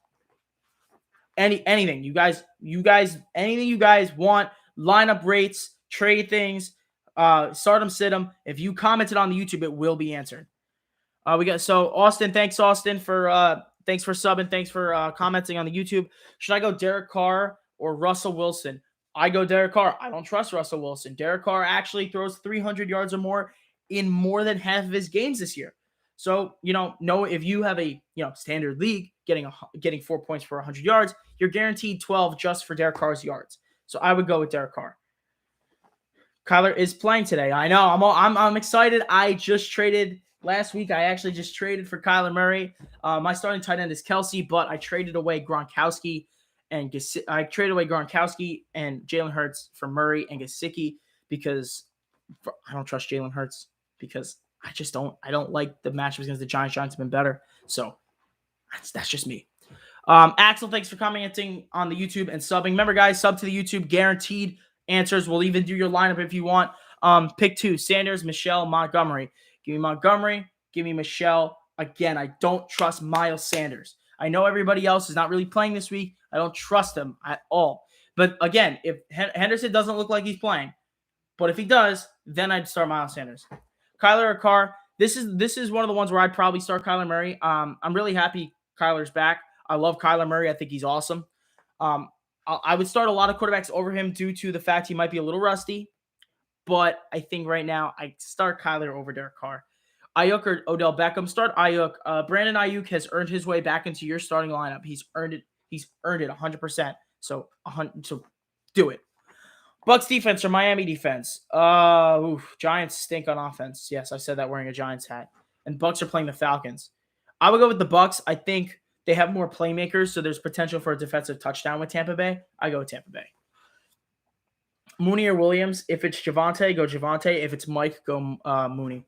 Anything. You guys, anything you guys want, lineup rates, trade things, start them, sit them. If you commented on the YouTube, it will be answered. Austin, thanks Austin for thanks for subbing, thanks for commenting on the YouTube. Should I go Derek Carr or Russell Wilson? I go Derek Carr. I don't trust Russell Wilson. Derek Carr actually throws 300 yards or more in more than half of his games this year. So, if you have a, standard league getting 4 points for 100 yards, you're guaranteed 12 just for Derek Carr's yards. So I would go with Derek Carr. Kyler is playing today. I know. I'm excited. I just traded last week. I actually just traded for Kyler Murray. My starting tight end is Kelsey, but I traded away Gronkowski and Jalen Hurts for Murray and Gesicki because I don't trust Jalen Hurts because I don't like the matchups against the Giants. Giants have been better. So that's just me. Axel, thanks for commenting on the YouTube and subbing. Remember, guys, sub to the YouTube, guaranteed answers. We'll even do your lineup if you want. Pick 2, Sanders, Michelle, Montgomery. Give me Montgomery. Give me Michelle. Again, I don't trust Miles Sanders. I know everybody else is not really playing this week. I don't trust them at all. But again, if Henderson doesn't look like he's playing, but if he does, then I'd start Miles Sanders. Kyler or Carr? this is one of the ones where I'd probably start Kyler Murray. I'm really happy Kyler's back. I love Kyler Murray. I think he's awesome. I would start a lot of quarterbacks over him due to the fact he might be a little rusty. But I think right now I start Kyler over Derek Carr. Ayuk or Odell Beckham. Start Ayuk. Brandon Ayuk has earned his way back into your starting lineup. He's earned it. He's earned it 100%. So do it. Bucks defense or Miami defense? Giants stink on offense. Yes, I said that wearing a Giants hat. And Bucks are playing the Falcons. I would go with the Bucks. I think they have more playmakers, so there's potential for a defensive touchdown with Tampa Bay. I go with Tampa Bay. Mooney or Williams? If it's Javonte, go Javonte. If it's Mike, go Mooney.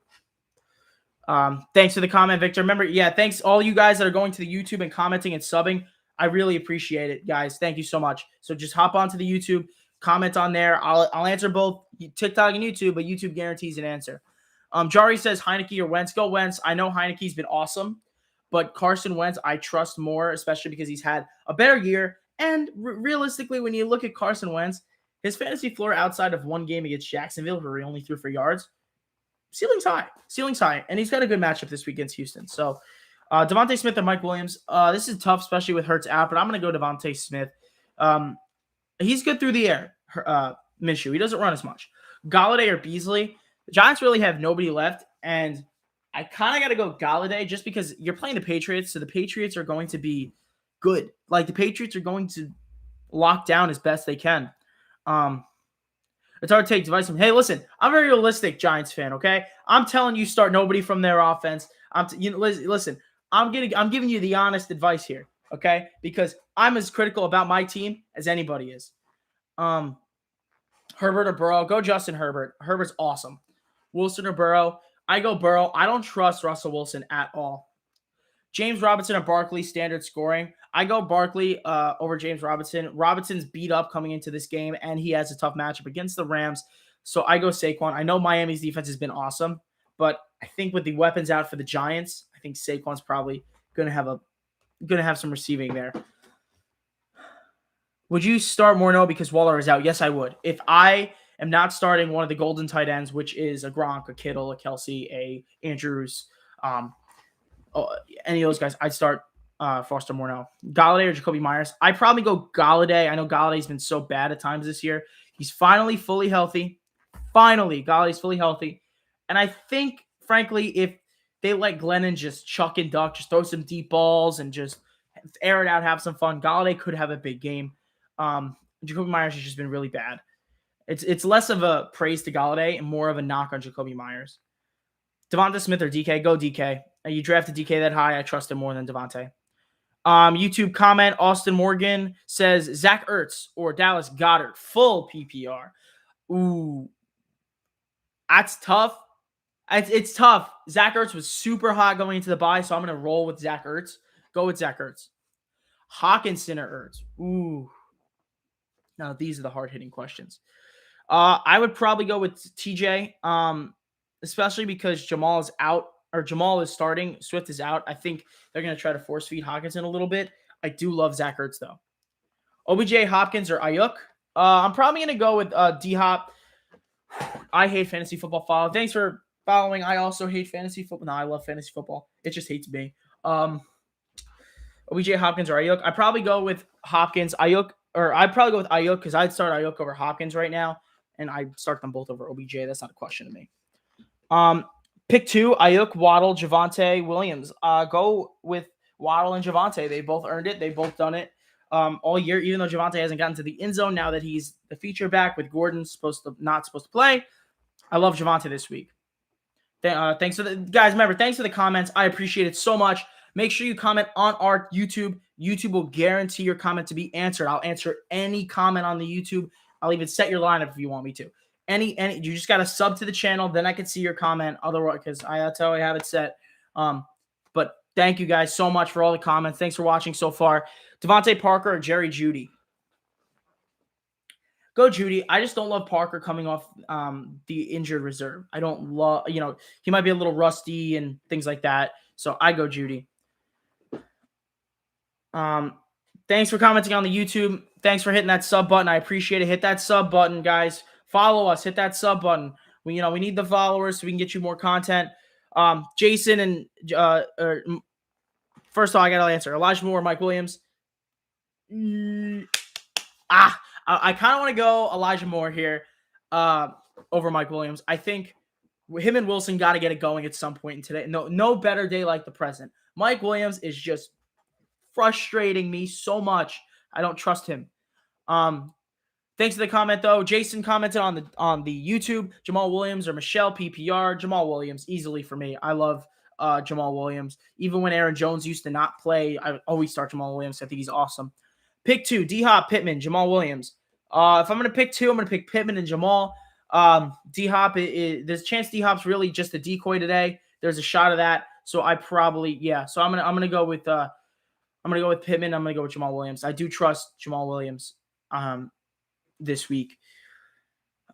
Thanks for the comment, Victor. Remember, thanks all you guys that are going to the YouTube and commenting and subbing. I really appreciate it, guys. Thank you so much. So just hop onto the YouTube, comment on there. I'll answer both TikTok and YouTube, but YouTube guarantees an answer. Jari says Heineke or Wentz. Go Wentz. I know Heineke's been awesome, but Carson Wentz I trust more, especially because he's had a better year. And realistically, when you look at Carson Wentz, his fantasy floor outside of one game against Jacksonville, where he only threw for yards, ceiling's high. And he's got a good matchup this week against Houston. So Devontae Smith and Mike Williams. This is tough, especially with Hurts out, but I'm going to go Devontae Smith. He's good through the air, Minshew. He doesn't run as much. Golladay or Beasley. The Giants really have nobody left, and I kind of got to go Golladay just because you're playing the Patriots, so the Patriots are going to be good. Like, the Patriots are going to lock down as best they can. It's hard to take advice from. Hey, listen, I'm a very realistic Giants fan. Okay, I'm telling you, start nobody from their offense. Listen, I'm giving you the honest advice here. Okay, because I'm as critical about my team as anybody is. Herbert or Burrow? Go Justin Herbert. Herbert's awesome. Wilson or Burrow? I go Burrow. I don't trust Russell Wilson at all. James Robinson or Barkley, standard scoring. I go Barkley over James Robinson. Robinson's beat up coming into this game, and he has a tough matchup against the Rams. So I go Saquon. I know Miami's defense has been awesome, but I think with the weapons out for the Giants, I think Saquon's probably going to have some receiving there. Would you start Morneau because Waller is out? Yes, I would. If I am not starting one of the golden tight ends, which is a Gronk, a Kittle, a Kelsey, a Andrews, any of those guys, I'd start Foster Morneau. Golladay or Jacoby Myers? I'd probably go Golladay. I know Galladay's been so bad at times this year. He's finally fully healthy. Galladay's fully healthy. And I think, frankly, if they let Glennon just chuck and duck, just throw some deep balls and just air it out, have some fun, Golladay could have a big game. Jacoby Myers has just been really bad. It's less of a praise to Golladay and more of a knock on Jacoby Myers. Devonta Smith or DK? Go DK. You drafted DK that high. I trust him more than Devontae. YouTube comment, Austin Morgan says Zach Ertz or Dallas Goedert, full PPR. Ooh, that's tough. It's tough. Zach Ertz was super hot going into the bye, so I'm going to roll with Zach Ertz. Go with Zach Ertz. Hawkinson or Ertz? Ooh. Now, these are the hard-hitting questions. I would probably go with TJ, especially because Jamal is out, or Jamal is starting. Swift is out. I think they're going to try to force feed Hawkinson a little bit. I do love Zach Ertz, though. OBJ, Hopkins, or Ayuk? I'm probably going to go with D-Hop. I hate fantasy football follow. Thanks for following. I also hate fantasy football. No, I love fantasy football. It just hates me. OBJ, Hopkins, or Ayuk? I'd probably go with Hopkins. I'd probably go with Ayuk because I'd start Ayuk over Hopkins right now, and I'd start them both over OBJ. That's not a question to me. Pick two, Ayuk, Waddle, Javonte, Williams. Go with Waddle and Javonte. They both earned it. They both done it all year, even though Javonte hasn't gotten to the end zone now that he's the feature back with Gordon not supposed to play. I love Javonte this week. Thanks for the guys. Remember, thanks for the comments. I appreciate it so much. Make sure you comment on our YouTube. YouTube will guarantee your comment to be answered. I'll answer any comment on the YouTube. I'll even set your lineup if you want me to. You just got to sub to the channel, then I can see your comment. Otherwise, because that's how I have it set. But thank you guys so much for all the comments. Thanks for watching so far. Devontae Parker or Jerry Jeudy? Go Jeudy. I just don't love Parker coming off the injured reserve. I don't love, he might be a little rusty and things like that. So I go Jeudy. Thanks for commenting on the YouTube. Thanks for hitting that sub button. I appreciate it. Hit that sub button, guys. Follow us. Hit that sub button. We need the followers so we can get you more content. Jason and first of all, I got to answer Elijah Moore, Mike Williams. I kind of want to go Elijah Moore here over Mike Williams. I think him and Wilson got to get it going at some point in today. No better day like the present. Mike Williams is just frustrating me so much. I don't trust him. Thanks for the comment though. Jason commented on the YouTube. Jamal Williams or Michelle PPR. Jamal Williams easily for me. I love Jamal Williams. Even when Aaron Jones used to not play, I would always start Jamal Williams. I think he's awesome. Pick 2, D-Hop, Pittman, Jamal Williams. If I'm going to pick 2, I'm going to pick Pittman and Jamal. D-Hop, there's a chance D-Hop's really just a decoy today. There's a shot of that. So I probably, So I'm gonna go with Pittman. I'm gonna go with Jamal Williams. I do trust Jamal Williams this week.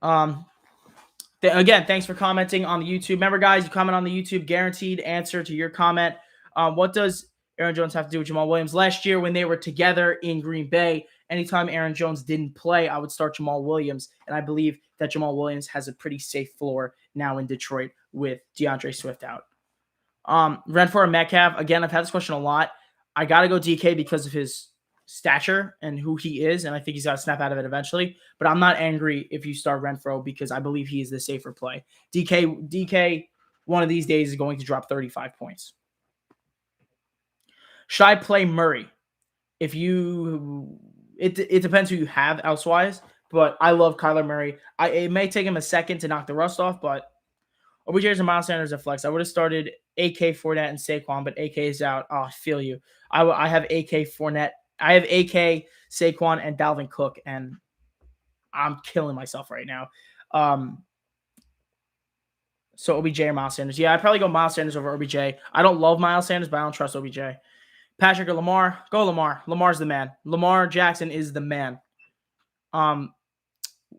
Again, thanks for commenting on the YouTube. Remember, guys, you comment on the YouTube, guaranteed answer to your comment. What does Aaron Jones have to do with Jamal Williams? Last year when they were together in Green Bay, anytime Aaron Jones didn't play, I would start Jamal Williams. And I believe that Jamal Williams has a pretty safe floor now in Detroit with DeAndre Swift out. Renfrow and Metcalf. Again, I've had this question a lot. I got to go DK because of his stature and who he is, and I think he's got to snap out of it eventually. But I'm not angry if you start Renfrow because I believe he is the safer play. DK, one of these days is going to drop 35 points. Should I play Murray? It depends who you have elsewise, but I love Kyler Murray. It may take him a second to knock the rust off, but OBJ's and Miles Sanders at flex. I would have started AK, Fournette, and Saquon, but AK is out. Oh, I feel you. I have AK, Fournette. I have AK, Saquon, and Dalvin Cook, and I'm killing myself right now. So OBJ or Miles Sanders. Yeah, I'd probably go Miles Sanders over OBJ. I don't love Miles Sanders, but I don't trust OBJ. Patrick or Lamar? Go Lamar. Lamar's the man. Lamar Jackson is the man.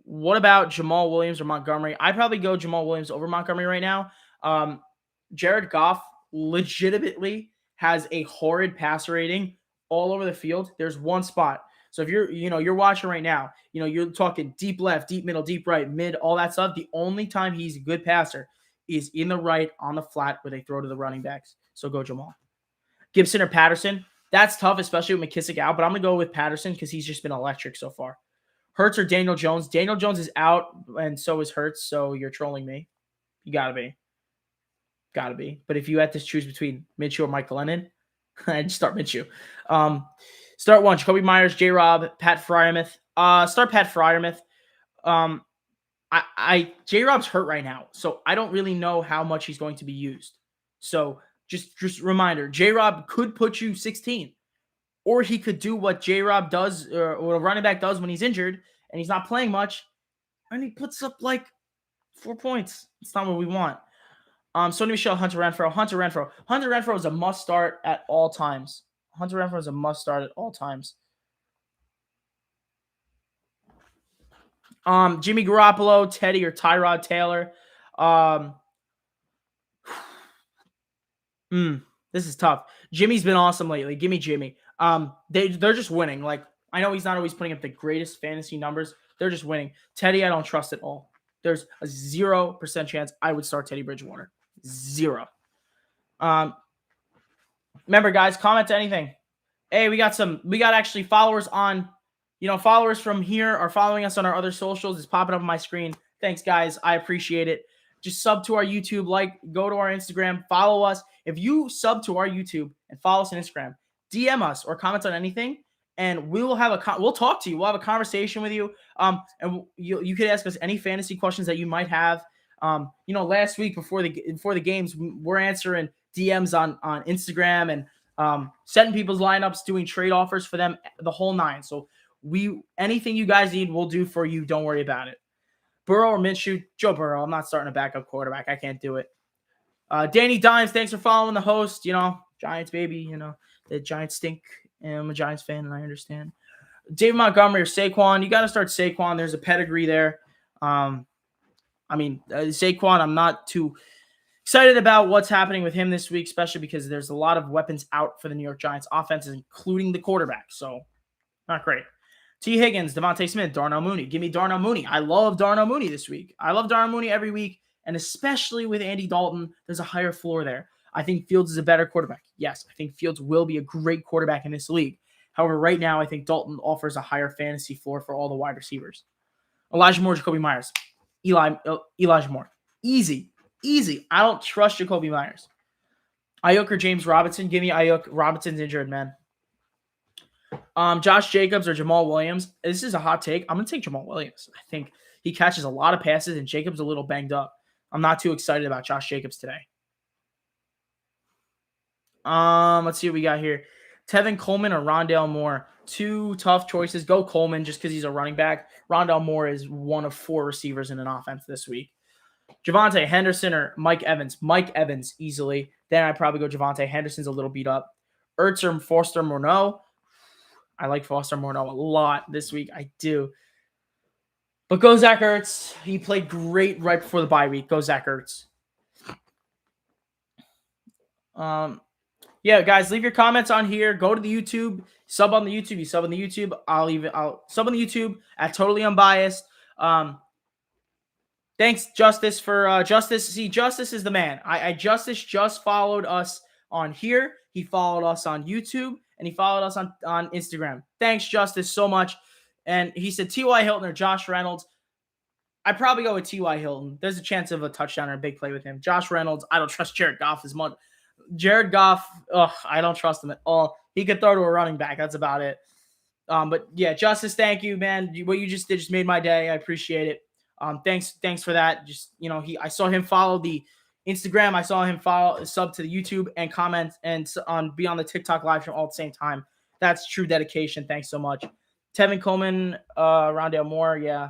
What about Jamal Williams or Montgomery? I'd probably go Jamal Williams over Montgomery right now. Jared Goff legitimately has a horrid passer rating all over the field. There's one spot. So if you're watching right now, you're talking deep left, deep middle, deep right, mid, all that stuff. The only time he's a good passer is in the right on the flat where they throw to the running backs. So go Jamal. Gibson or Patterson? That's tough, especially with McKissick out, but I'm going to go with Patterson because he's just been electric so far. Hurts or Daniel Jones? Daniel Jones is out, and so is Hurts, so you're trolling me. You got to be. Got to be. But if you had to choose between Minshew or Mike Glennon, I'd start Minshew. Start 1, Jacoby Myers, J-Rob, Pat Freiermuth. Start Pat Freiermuth. J-Rob's hurt right now, so I don't really know how much he's going to be used. So just reminder, J-Rob could put you 16. Or he could do what J-Rob does, or what a running back does when he's injured and he's not playing much, and he puts up like 4 points. It's not what we want. Sony Michel, Hunter Renfrow. Hunter Renfrow is a must start at all times. Jimmy Garoppolo, Teddy, or Tyrod Taylor. This is tough. Jimmy's been awesome lately. Give me Jimmy. They're just winning. Like, I know he's not always putting up the greatest fantasy numbers. They're just winning. Teddy, I don't trust at all. There's a 0% chance I would start Teddy Bridgewater. 0. Remember, guys, comment to anything. Hey, we got actually followers on, followers from here are following us on our other socials. It's popping up on my screen. Thanks, guys. I appreciate it. Just sub to our YouTube, go to our Instagram, follow us. If you sub to our YouTube and follow us on Instagram, DM us or comment on anything, and we'll talk to you. We'll have a conversation with you. And you could ask us any fantasy questions that you might have. Last week before the games, we're answering DMs on Instagram and setting people's lineups, doing trade offers for them, the whole 9. So anything you guys need, we'll do for you. Don't worry about it. Burrow or Minshew? Joe Burrow. I'm not starting a backup quarterback. I can't do it. Danny Dimes, thanks for following the host. Giants, baby. The Giants stink. And I'm a Giants fan, and I understand. David Montgomery or Saquon? You got to start Saquon. There's a pedigree there. Saquon, I'm not too excited about what's happening with him this week, especially because there's a lot of weapons out for the New York Giants offenses, including the quarterback. So, not great. T. Higgins, Devontae Smith, Darnell Mooney. Give me Darnell Mooney. I love Darnell Mooney this week. I love Darnell Mooney every week, And especially with Andy Dalton, there's a higher floor there. I think Fields is a better quarterback. Yes, I think Fields will be a great quarterback in this league. However, right now, I think Dalton offers a higher fantasy floor for all the wide receivers. Elijah Moore, Jacoby Myers. Elijah Moore. Easy. I don't trust Jacoby Myers. Ayuk or James Robinson? Give me Ayuk. Robinson's injured, man. Josh Jacobs or Jamal Williams? This is a hot take. I'm going to take Jamal Williams. I think he catches a lot of passes, and Jacobs a little banged up. I'm not too excited about Josh Jacobs today. Let's see what we got here. Tevin Coleman or Rondale Moore? Two tough choices. Go Coleman just because he's a running back. Rondale Moore is one of 4 receivers in an offense this week. Javonte Henderson or Mike Evans? Mike Evans easily. Then I'd probably go Javonte. Henderson's a little beat up. Ertz or Foster Moreau? I like Foster Moreau a lot this week. I do. But go Zach Ertz. He played great right before the bye week. Go Zach Ertz. Yeah, guys, leave your comments on here. Go to the YouTube. Sub on the YouTube. You sub on the YouTube. I'll sub on the YouTube at Totally Unbiased. Thanks, Justice, for Justice. See, Justice is the man. Justice just followed us on here. He followed us on YouTube, and he followed us on Instagram. Thanks, Justice, so much. And he said T.Y. Hilton or Josh Reynolds. I'd probably go with T.Y. Hilton. There's a chance of a touchdown or a big play with him. Josh Reynolds, I don't trust Jared Goff as much. Jared Goff, I don't trust him at all. He could throw to a running back. That's about it. But yeah, Justice, thank you, man. What you just did just made my day. I appreciate it. Thanks for that. Just, I saw him follow the Instagram. I saw him sub to the YouTube and comment and be on the TikTok live stream all at the same time. That's true dedication. Thanks so much. Tevin Coleman, Rondale Moore. Yeah,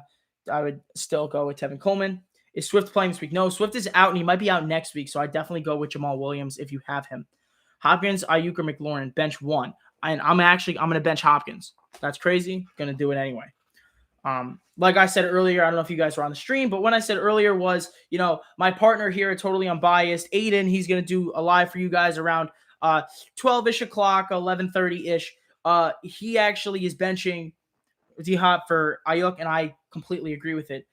I would still go with Tevin Coleman. Is Swift playing this week? No, Swift is out and he might be out next week. So I definitely go with Jamal Williams if you have him. Hopkins, Ayuk, or McLaurin, bench 1. And I'm going to bench Hopkins. That's crazy. Going to do it anyway. Like I said earlier, I don't know if you guys were on the stream, but when I said earlier was, my partner here at Totally Unbiased, Aiden, he's going to do a live for you guys around 12-ish o'clock, 11:30-ish. He actually is benching D-Hop for Ayuk, and I completely agree with it.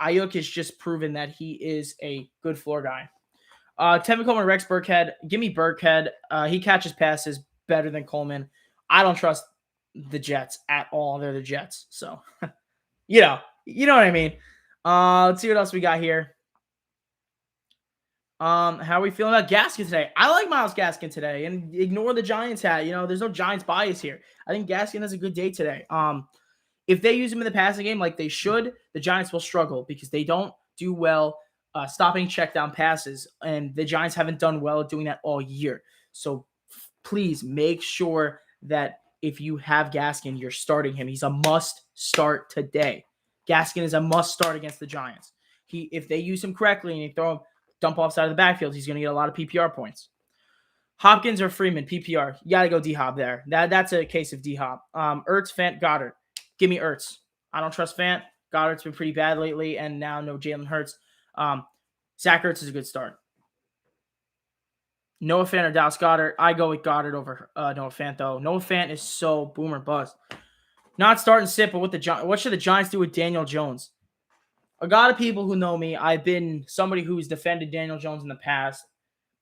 Ayuk has just proven that he is a good floor guy. Tevin Coleman, Rex Burkhead. Give me Burkhead. He catches passes better than Coleman. I don't trust the Jets at all. They're the Jets. So, you know what I mean. Let's see what else we got here. How are we feeling about Gaskin today? I like Myles Gaskin today, and ignore the Giants hat. There's no Giants bias here. I think Gaskin has a good day today. If they use him in the passing game like they should, the Giants will struggle because they don't do well stopping check down passes, and the Giants haven't done well at doing that all year. So please make sure that if you have Gaskin, you're starting him. He's a must start today. Gaskin is a must start against the Giants. If they use him correctly and they throw him dump off side of the backfield, he's going to get a lot of PPR points. Hopkins or Freeman, PPR. You got to go D-Hop there. That's a case of D-Hop. Ertz, Fant, Goddard. Give me Ertz. I don't trust Fant. Goddard's been pretty bad lately, and now no Jalen Hurts. Zach Ertz is a good start. Noah Fant or Dallas Goedert. I go with Goddard over Noah Fant, though. Noah Fant is so boomer bust. Not start and sit, but what should the Giants do with Daniel Jones? A lot of people who know me, I've been somebody who's defended Daniel Jones in the past,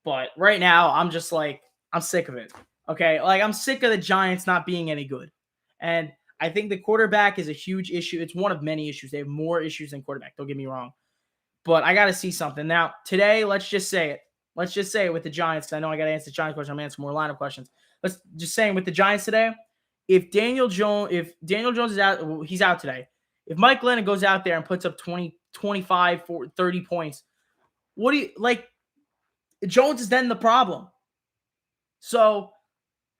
but right now I'm just like, I'm sick of it. Okay, I'm sick of the Giants not being any good. And I think the quarterback is a huge issue. It's one of many issues. They have more issues than quarterback. Don't get me wrong. But I got to see something. Now, today, let's just say it. Let's just say it with the Giants, because I know I got to answer the Giants question. I'm answering more lineup questions. Let's just say with the Giants today, if Daniel Jones is out, he's out today. If Mike Glennon goes out there and puts up 20, 25, 30 points, what do you like? Jones is then the problem. So,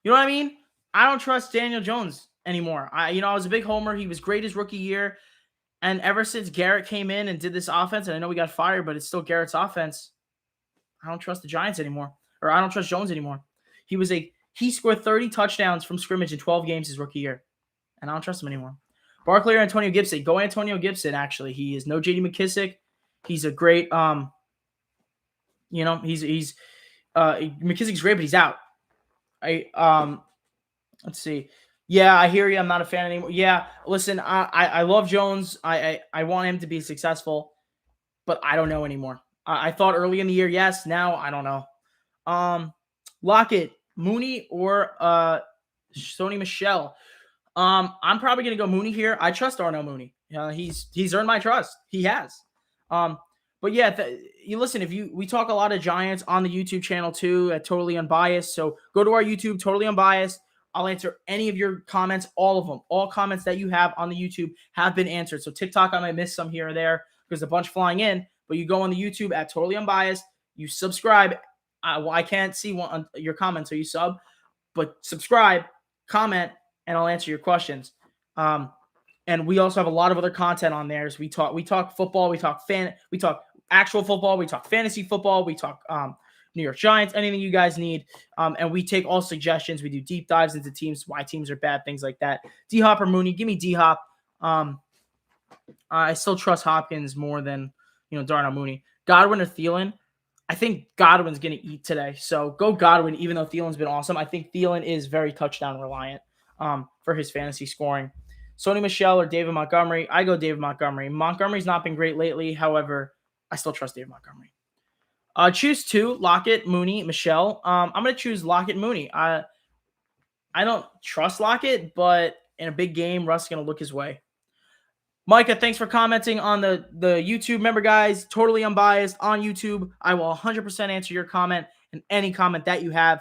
you know what I mean? I don't trust Daniel Jones anymore. I was a big homer. He was great his rookie year. And ever since Garrett came in and did this offense, and I know we got fired, but it's still Garrett's offense, I don't trust the Giants anymore. Or I don't trust Jones anymore. He scored 30 touchdowns from scrimmage in 12 games his rookie year. And I don't trust him anymore. Barkley or Antonio Gibson? Go Antonio Gibson, actually. He is no J.D. McKissick. He's a great McKissick's great, but he's out. Let's see. Yeah, I hear you. I'm not a fan anymore. Yeah, listen, I love Jones. I want him to be successful. but I don't know anymore. I thought early in the year, yes. Now I don't know. Lockett, Mooney, or Sony Michel. I'm probably gonna go Mooney here. I trust Darnell Mooney. He's earned my trust. He has. But yeah, you listen. We talk a lot of Giants on the YouTube channel too at Totally Unbiased. So go to our YouTube, Totally Unbiased. I'll answer any of your comments, all of them. All comments that you have on the YouTube have been answered. So TikTok, I might miss some here or there because a bunch flying in. But you go on the YouTube at Totally Unbiased. You subscribe. I can't see your comments, so you sub, but subscribe, comment, and I'll answer your questions. And we also have a lot of other content on there. So we talk football, we talk actual football, we talk fantasy football, we talk New York Giants, anything you guys need. And we take all suggestions. We do deep dives into teams, why teams are bad, things like that. D-Hop or Mooney, give me D-Hop. I still trust Hopkins more than Darnell Mooney. Godwin or Thielen? I think Godwin's going to eat today. So go Godwin, even though Thielen's been awesome. I think Thielen is very touchdown reliant for his fantasy scoring. Sony Michel or David Montgomery? I go David Montgomery. Montgomery's not been great lately. However, I still trust David Montgomery. Choose two, Lockett, Mooney, Michel. I'm going to choose Lockett, Mooney. I don't trust Lockett, but in a big game, Russ is going to look his way. Micah, thanks for commenting on the YouTube. Remember, guys, Totally Unbiased on YouTube. I will 100% answer your comment, and any comment that you have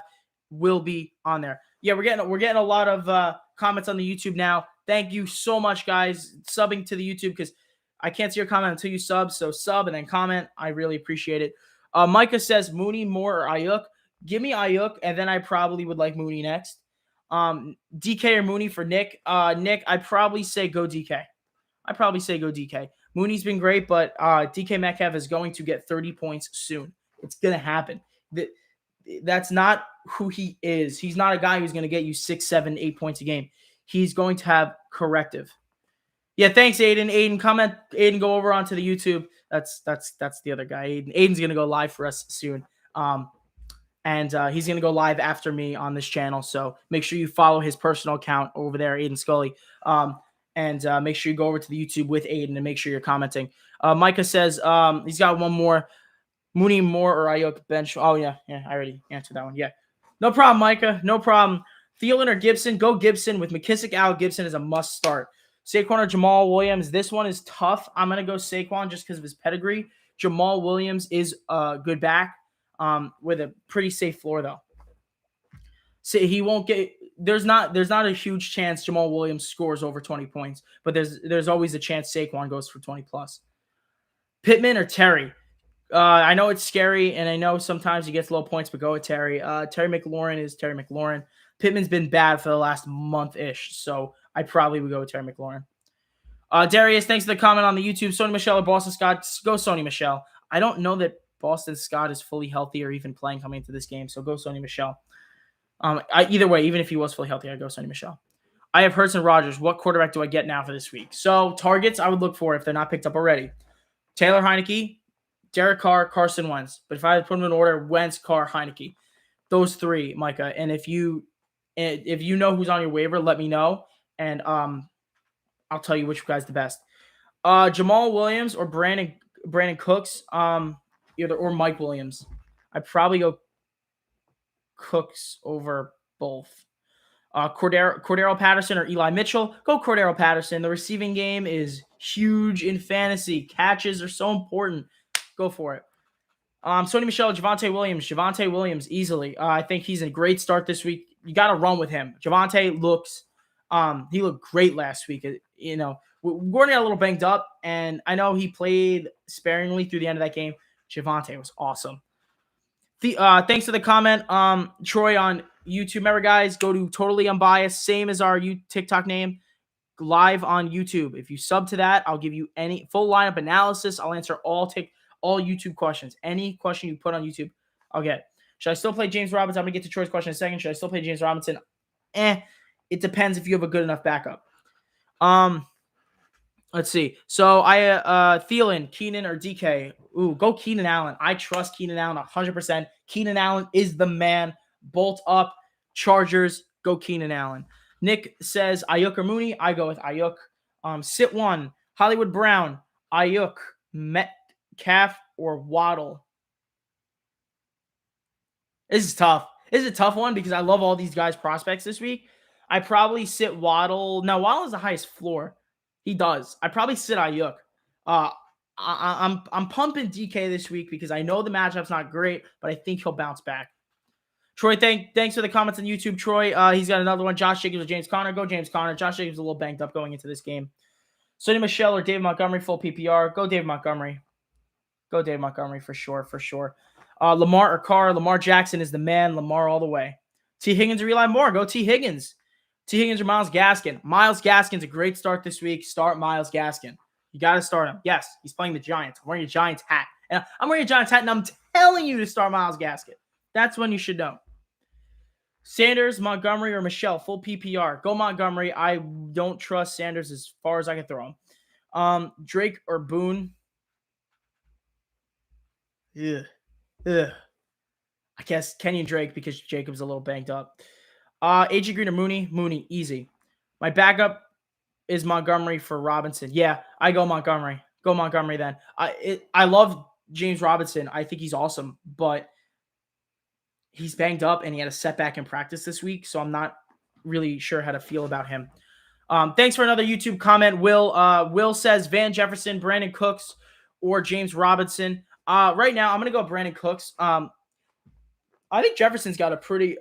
will be on there. Yeah, we're getting a lot of comments on the YouTube now. Thank you so much, guys, subbing to the YouTube, because I can't see your comment until you sub. So sub and then comment. I really appreciate it. Micah says Mooney, Moore, or Ayuk. Give me Ayuk, and then I probably would like Mooney next. DK or Mooney for Nick. Nick, I'd probably say go DK. Mooney's been great, but DK Metcalf is going to get 30 points soon. It's going to happen. That's not who he is. He's not a guy who's going to get you 6, 7, 8 points a game. He's going to have corrective. Yeah, thanks, Aiden. Aiden, go over onto the YouTube. That's the other guy, Aiden. Aiden's going to go live for us soon. And he's going to go live after me on this channel. So make sure you follow his personal account over there, Aiden Scully. And make sure you go over to the YouTube with Aiden and make sure you're commenting. Micah says he's got one more. Mooney, Moore, or Ayuk bench. Oh, yeah, I already answered that one. Yeah. No problem, Micah. No problem. Thielen or Gibson? Go Gibson. With McKissick out, Gibson is a must start. Saquon or Jamal Williams? This one is tough. I'm going to go Saquon just because of his pedigree. Jamal Williams is a good back with a pretty safe floor, though. So he won't get – there's not a huge chance Jamal Williams scores over 20 points, but there's always a chance Saquon goes for 20+. Pittman or Terry? I know it's scary, and I know sometimes he gets low points, but go with Terry. Terry McLaurin is Terry McLaurin. Pittman's been bad for the last month-ish, so I probably would go with Terry McLaurin. Darius, thanks for the comment on the YouTube. Sony Michel or Boston Scott? Go Sony Michel. I don't know that Boston Scott is fully healthy or even playing coming into this game, so go Sony Michel. Either way, even if he was fully healthy, I'd go Sony Michel. I have Hurts and Rodgers. What quarterback do I get now for this week? So targets I would look for if they're not picked up already. Taylor Heineke, Derek Carr, Carson Wentz. But if I had to put them in order, Wentz, Carr, Heineke. Those three, Micah. And if you know who's on your waiver, let me know. And I'll tell you which guy's the best. Jamal Williams or Brandon Cooks, or Mike Williams. I'd probably go Cooks over both. Cordero Patterson or Eli Mitchell? Go Cordero Patterson. The receiving game is huge in fantasy. Catches are so important. Go for it. Sony Michel, Javonte Williams easily. I think he's a great start this week. You got to run with him. Javonte looks, he looked great last week. Gordon got a little banged up, and I know he played sparingly through the end of that game. Javonte was awesome. Thanks for the comment, Troy on YouTube. Remember, guys, go to Totally Unbiased, same as our TikTok name, live on YouTube. If you sub to that, I'll give you any full lineup analysis. I'll answer all YouTube questions. Any question you put on YouTube, I'll get. Should I still play James Robinson? I'm going to get to Troy's question in a second. Should I still play James Robinson? It depends if you have a good enough backup. Let's see. So Thielen, Keenan, or DK? Ooh, go Keenan Allen. I trust Keenan Allen 100%. Keenan Allen is the man. Bolt up. Chargers, go Keenan Allen. Nick says Ayuk or Mooney. I go with Ayuk. Sit one. Hollywood Brown. Ayuk. Calf, or Waddle? This is tough. This is a tough one because I love all these guys' prospects this week. I probably sit Waddle. Now, Waddle has the highest floor. He does. I probably sit Ayuk. Uh, I'm pumping DK this week because I know the matchup's not great, but I think he'll bounce back. Troy, thanks for the comments on YouTube. Troy, he's got another one. Josh Jacobs or James Conner. Go James Conner. Josh Jacobs is a little banged up going into this game. Sonny Michelle or David Montgomery, full PPR. Go David Montgomery. Go David Montgomery for sure, for sure. Lamar or Carr. Lamar Jackson is the man. Lamar all the way. T. Higgins or Eli Moore. Go T. Higgins. T. Higgins or Myles Gaskin. Myles Gaskin's a great start this week. Start Myles Gaskin. You got to start him. Yes, he's playing the Giants. I'm wearing a Giants hat. And I'm wearing a Giants hat, and I'm telling you to start Myles Gaskin. That's when you should know. Sanders, Montgomery, or Michelle, full PPR. Go Montgomery. I don't trust Sanders as far as I can throw him. Drake or Boone. Yeah. I guess Kenyon Drake because Jacob's a little banged up. AJ Green or Mooney? Mooney, easy. My backup is Montgomery for Robinson. Yeah, I go Montgomery. Go Montgomery then. I love James Robinson. I think he's awesome, but he's banged up and he had a setback in practice this week, so I'm not really sure how to feel about him. Thanks for another YouTube comment, Will. Will says Van Jefferson, Brandon Cooks, or James Robinson. Right now, I'm going to go Brandon Cooks. I think Jefferson's got a pretty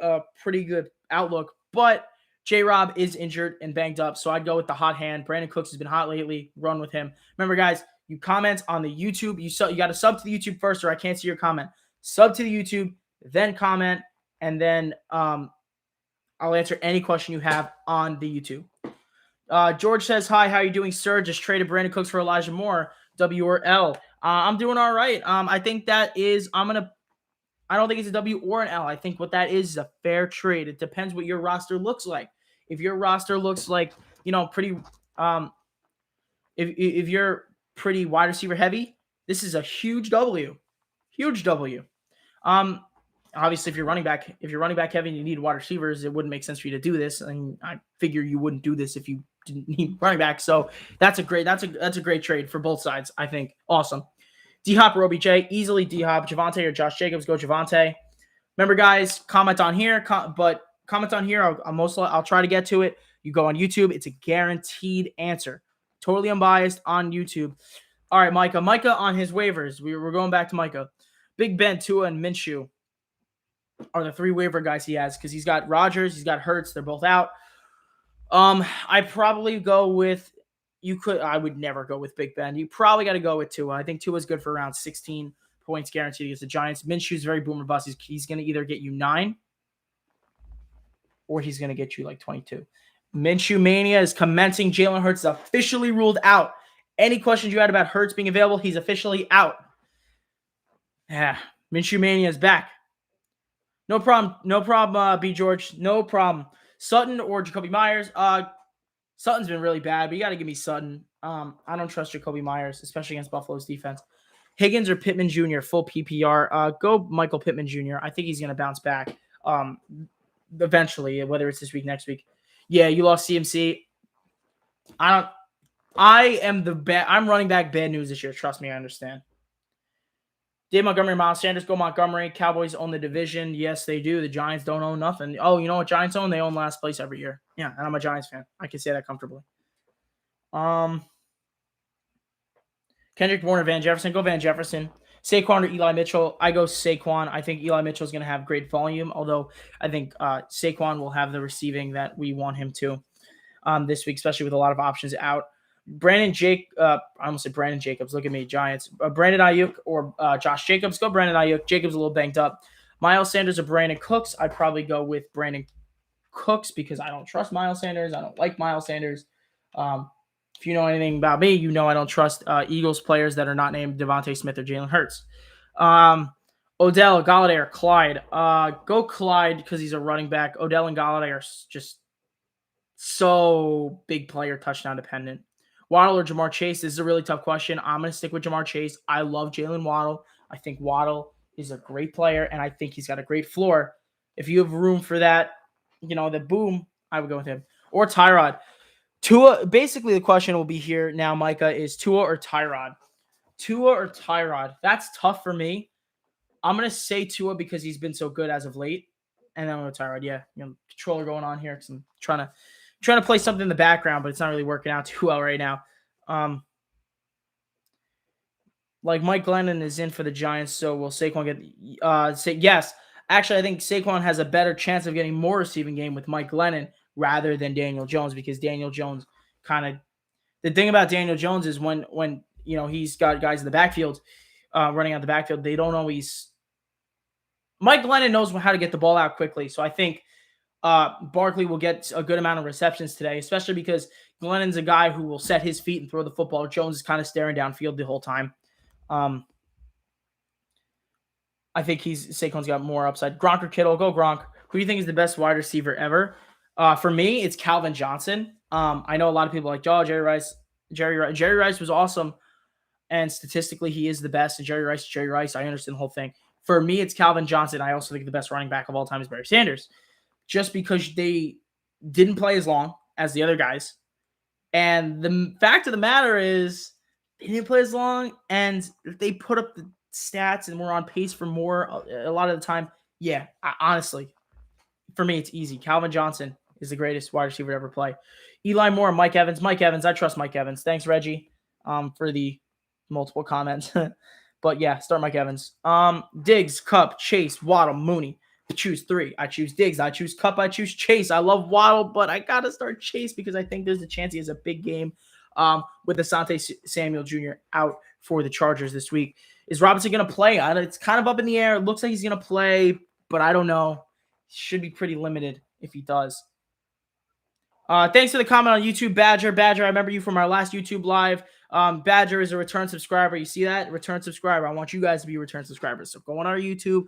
good outlook, but J-Rob is injured and banged up, so I'd go with the hot hand. Brandon Cooks has been hot lately. Run with him. Remember, guys, you comment on the YouTube. You got to sub to the YouTube first, or I can't see your comment. Sub to the YouTube, then comment, and then I'll answer any question you have on the YouTube. George says, hi, how are you doing, sir? Just traded Brandon Cooks for Elijah Moore. W or L? I'm doing all right. I think that is, I don't think it's a W or an L. I think what that is a fair trade. It depends what your roster looks like. If your roster looks like, pretty, if you're pretty wide receiver heavy, this is a huge W. Huge W. Obviously, if you're running back heavy and you need wide receivers, it wouldn't make sense for you to do this. And I figure you wouldn't do this if you didn't need running back. So that's a great trade for both sides. I think awesome. D-Hop or OBJ, easily D-Hop. Javonte or Josh Jacobs, go Javonte. Remember, guys, comment on here. But comment on here. I'll try to get to it. You go on YouTube. It's a guaranteed answer. Totally unbiased on YouTube. All right, Micah. Micah on his waivers. We're going back to Micah. Big Ben, Tua, and Minshew are the three waiver guys he has because he's got Rodgers, he's got Hurts. They're both out. I probably go with I would never go with Big Ben. You probably got to go with Tua. I think Tua's good for around 16 points guaranteed against the Giants. Minshew's very boomer bust. He's going to either get you 9 or he's going to get you like 22. Minshew Mania is commencing. Jalen Hurts is officially ruled out. Any questions you had about Hurts being available, he's officially out. Yeah, Minshew Mania is back. No problem, B. George. No problem. Sutton or Jacoby Myers. Sutton's been really bad, but you got to give me Sutton. I don't trust Jacoby Myers, especially against Buffalo's defense. Higgins or Pittman Jr., full PPR. Go Michael Pittman Jr. I think he's going to bounce back eventually, whether it's this week, next week. Yeah, you lost CMC. I'm running back bad news this year. Trust me, I understand. Dave Montgomery, Miles Sanders, go Montgomery. Cowboys own the division. Yes, they do. The Giants don't own nothing. Oh, you know what Giants own? They own last place every year. Yeah, and I'm a Giants fan. I can say that comfortably. Kendrick Bourne or Van Jefferson? Go Van Jefferson. Saquon or Eli Mitchell? I go Saquon. I think Eli Mitchell is going to have great volume, although I think Saquon will have the receiving that we want him to this week, especially with a lot of options out. I almost said Brandon Jacobs. Look at me, Giants. Brandon Ayuk or Josh Jacobs. Go Brandon Ayuk. Jacobs a little banged up. Miles Sanders or Brandon Cooks. I'd probably go with Brandon Cooks because I don't trust Miles Sanders. I don't like Miles Sanders. If you know anything about me, you know I don't trust Eagles players that are not named Devontae Smith or Jalen Hurts. Odell, Golladay, or Clyde. Go Clyde because he's a running back. Odell and Golladay are just so big player touchdown dependent. Waddle or Jamar Chase? This is a really tough question. I'm going to stick with Jamar Chase. I love Jalen Waddle. I think Waddle is a great player, and I think he's got a great floor. If you have room for that, the boom, I would go with him. Or Tyrod. Tua, basically the question will be here now, Micah, is Tua or Tyrod? Tua or Tyrod? That's tough for me. I'm gonna say Tua because he's been so good as of late, and then I'm gonna Tyrod. Yeah, controller going on here because I'm trying to play something in the background, but it's not really working out too well right now. Like Mike Glennon is in for the Giants, so will Saquon get? Say yes. Actually, I think Saquon has a better chance of getting more receiving game with Mike Glennon rather than Daniel Jones because Daniel Jones kind of. The thing about Daniel Jones is when he's got guys in the backfield, running out the backfield, they don't always. Mike Glennon knows how to get the ball out quickly, so I think Barkley will get a good amount of receptions today, especially because Glennon's a guy who will set his feet and throw the football. Jones is kind of staring downfield the whole time. I think Saquon's got more upside. Gronk or Kittle? Go Gronk. Who do you think is the best wide receiver ever? For me, it's Calvin Johnson. I know a lot of people like, oh, Jerry Rice. Jerry Rice was awesome, and statistically, he is the best. And Jerry Rice. I understand the whole thing. For me, it's Calvin Johnson. I also think the best running back of all time is Barry Sanders, just because they didn't play as long as the other guys. And the fact of the matter is, they didn't play as long, and if they put up the stats and we're on pace for more a lot of the time, yeah, honestly, for me, it's easy. Calvin Johnson is the greatest wide receiver to ever play. Eli Moore, Mike Evans. Mike Evans, I trust Mike Evans. Thanks, Reggie, for the multiple comments. But yeah, start Mike Evans. Diggs, Kupp, Chase, Waddle, Mooney. I choose 3. I choose Diggs. I choose Kupp. I choose Chase. I love Waddle, but I got to start Chase because I think there's a chance he has a big game with Asante Samuel Jr. out for the Chargers this week. Is Robinson going to play? It's kind of up in the air. It looks like he's going to play, but I don't know. Should be pretty limited if he does. Thanks for the comment on YouTube, Badger. I remember you from our last YouTube live. Badger is a return subscriber. You see that? Return subscriber. I want you guys to be return subscribers. So go on our YouTube,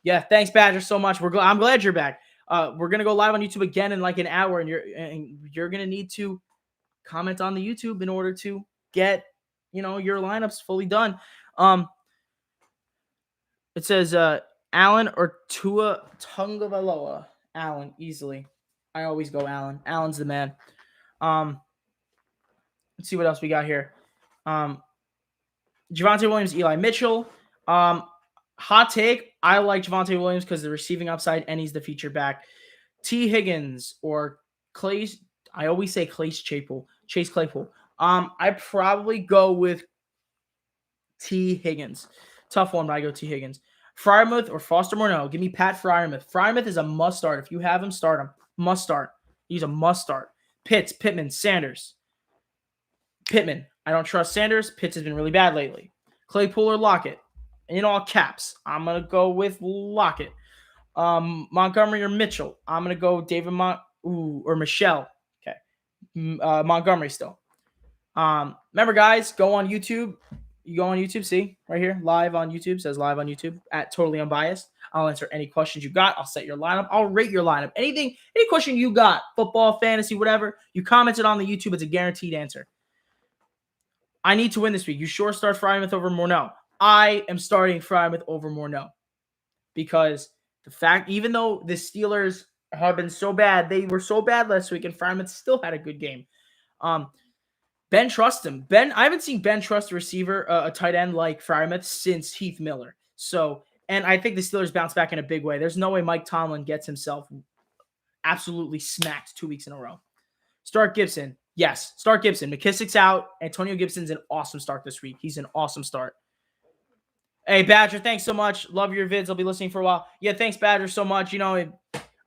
yeah. Thanks, Badger, so much. I'm glad you're back. We're gonna go live on YouTube again in like an hour, and you're gonna need to comment on the YouTube in order to get your lineups fully done. It says Allen or Tua Tagovailoa. Allen, easily. I always go Allen. Allen's the man. Let's see what else we got here. Javonte Williams, Eli Mitchell. Hot take. I like Javonte Williams because the receiving upside, and he's the feature back. T. Higgins or Clay. I always say Chase Claypool. I probably go with T. Higgins. Tough one, but I go T. Higgins. Freiermuth or Foster Moreau. Give me Pat Freiermuth. Freiermuth is a must start. If you have him, start him. Must start. He's a must start. Pittman, Sanders. Pittman. I don't trust Sanders. Pitts has been really bad lately. Claypool or Lockett. In all caps, I'm going to go with Lockett. Montgomery or Mitchell. I'm going to go David or Michelle. Okay. Montgomery still. Remember, guys, go on YouTube. You go on YouTube, see? Right here, live on YouTube. Says live on YouTube at Totally Unbiased. I'll answer any questions you got. I'll set your lineup. I'll rate your lineup. Any question you got, football, fantasy, whatever, you commented on the YouTube, it's a guaranteed answer. I need to win this week. You sure start Freiermuth over Morneau? I am starting Freiermuth over Morneau because the fact, even though the Steelers have been so bad, they were so bad last week, and Freiermuth still had a good game. Ben trusts him. I haven't seen Ben trust a receiver, a tight end like Freiermuth since Heath Miller. So, and I think the Steelers bounce back in a big way. There's no way Mike Tomlin gets himself absolutely smacked 2 weeks in a row. Start Gibson. Yes, start Gibson. McKissick's out. Antonio Gibson's an awesome start this week. He's an awesome start. Hey, Badger, thanks so much. Love your vids. I'll be listening for a while. Yeah, thanks, Badger, so much.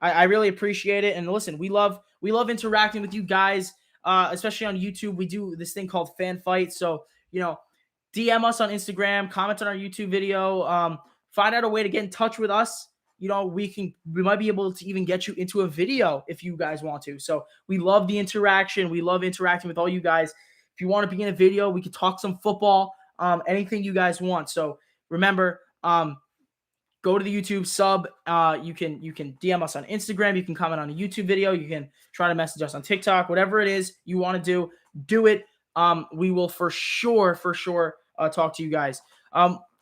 I really appreciate it. And listen, we love interacting with you guys, especially on YouTube. We do this thing called Fan Fight. So, DM us on Instagram, comment on our YouTube video, find out a way to get in touch with us. We might be able to even get you into a video if you guys want to. So we love the interaction. We love interacting with all you guys. If you want to be in a video, we could talk some football, anything you guys want. So remember, go to the YouTube, sub. You can DM us on Instagram. You can comment on a YouTube video. You can try to message us on TikTok. Whatever it is you want to do it. We will for sure talk to you guys.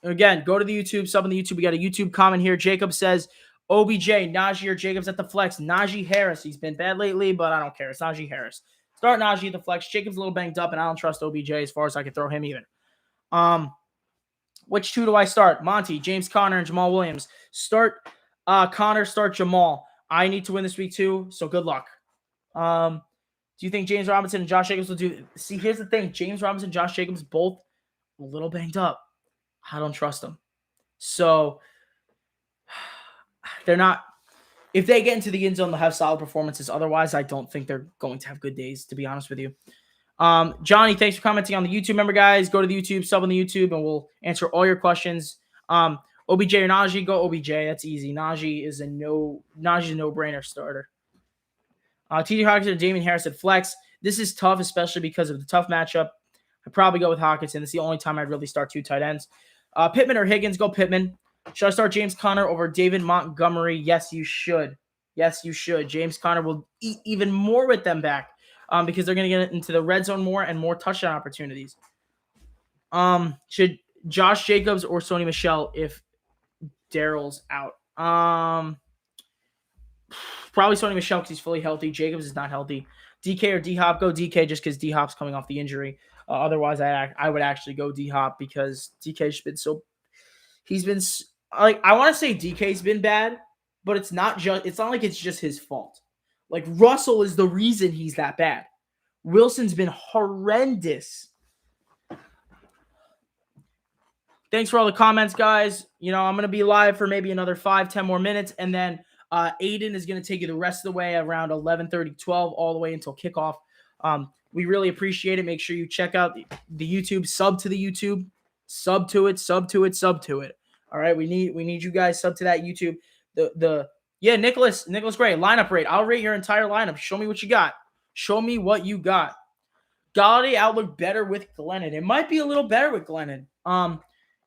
Again, go to the YouTube, sub on the YouTube. We got a YouTube comment here. Jacob says, OBJ, Najee or Jacobs at the flex. Najee Harris. He's been bad lately, but I don't care. It's Najee Harris. Start Najee at the flex. Jacobs a little banged up, and I don't trust OBJ as far as I can throw him either. Which two do I start? Monty, James Conner, and Jamal Williams. Start Conner, start Jamal. I need to win this week too, so good luck. Do you think James Robinson and Josh Jacobs will do? See, here's the thing. James Robinson, Josh Jacobs, both a little banged up. I don't trust them. So they're not. If they get into the end zone, they'll have solid performances. Otherwise, I don't think they're going to have good days, to be honest with you. Johnny, thanks for commenting on the YouTube. Remember, guys, go to the YouTube, sub on the YouTube, and we'll answer all your questions. OBJ or Najee, go OBJ. That's easy. Najee's a no-brainer starter. TJ Hawkinson and Damian Harris at flex. This is tough, especially because of the tough matchup. I'd probably go with Hawkinson. It's the only time I'd really start two tight ends. Pittman or Higgins, go Pittman. Should I start James Conner over David Montgomery? Yes, you should. Yes, you should. James Conner will eat even more with them back because they're going to get into the red zone more and more touchdown opportunities. Should Josh Jacobs or Sony Michel if Daryl's out? Probably Sony Michel because he's fully healthy. Jacobs is not healthy. DK or D-Hop, go DK just because D-Hop's coming off the injury. Otherwise, I would actually go D-Hop because DK's been so – he's been – like I want to say DK's been bad, but it's not like it's just his fault. Like Russell is the reason he's that bad. Wilson's been horrendous. Thanks for all the comments, guys. You know, I'm going to be live for maybe another 5-10 more minutes, and then Aiden is going to take you the rest of the way around 11:30, 12, all the way until kickoff. We really appreciate it. Make sure you check out the YouTube, sub to the YouTube, sub to it. All right, we need you guys sub to that YouTube. Nicholas Gray, lineup rate. I'll rate your entire lineup. Show me what you got. Show me what you got. Golladay outlook better with Glennon. It might be a little better with Glennon.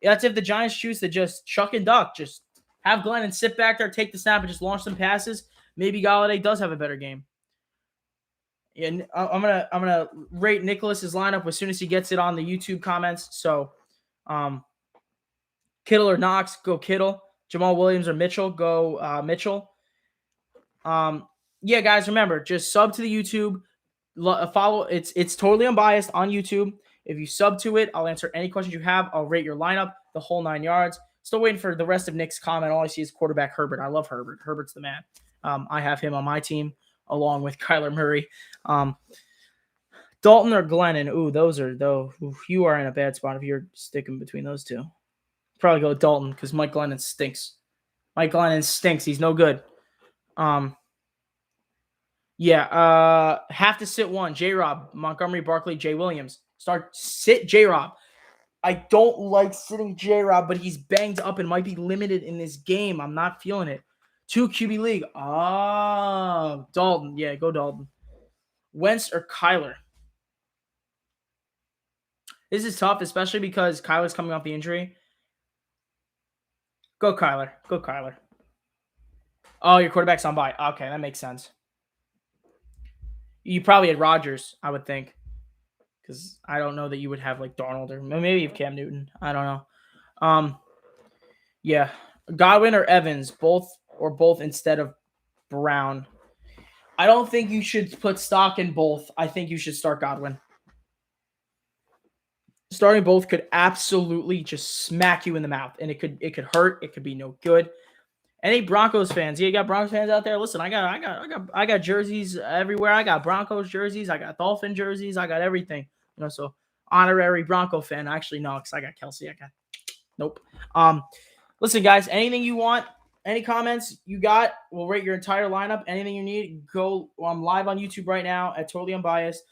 That's if the Giants choose to just chuck and duck, just have Glennon sit back there, take the snap, and just launch some passes. Maybe Golladay does have a better game. Yeah, I'm gonna rate Nicholas's lineup as soon as he gets it on the YouTube comments. So, Kittle or Knox, go Kittle. Jamal Williams or Mitchell, go Mitchell. Yeah, guys, remember, just sub to the YouTube. Follow. It's totally unbiased on YouTube. If you sub to it, I'll answer any questions you have. I'll rate your lineup, the whole 9 yards. Still waiting for the rest of Nick's comment. All I see is quarterback Herbert. I love Herbert. Herbert's the man. I have him on my team along with Kyler Murray. Dalton or Glennon? You are in a bad spot if you're sticking between those two. Probably go with Dalton because Mike Glennon stinks. He's no good. Have to sit one. J-Rob, Montgomery, Barkley, Jay Williams. Sit J-Rob. I don't like sitting J-Rob, but he's banged up and might be limited in this game. I'm not feeling it. 2 QB league. Dalton. Yeah, go Dalton. Wentz or Kyler? This is tough, especially because Kyler's coming off the injury. Go Kyler. Oh, your quarterback's on bye. Okay, that makes sense. You probably had Rodgers, I would think. Because I don't know that you would have like Darnold or maybe you have Cam Newton. I don't know. Godwin or Evans, both instead of Brown. I don't think you should put stock in both. I think you should start Godwin. Starting both could absolutely just smack you in the mouth, and it could hurt. It could be no good. Any Broncos fans? Yeah, you got Broncos fans out there? Listen, I got jerseys everywhere. I got Broncos jerseys. I got Dolphin jerseys. I got everything. You know, so honorary Bronco fan. Actually, no, because I got Kelsey. Nope. Listen, guys, anything you want, any comments you got, we'll rate your entire lineup. Anything you need, go. I'm live on YouTube right now at Totally Unbiased.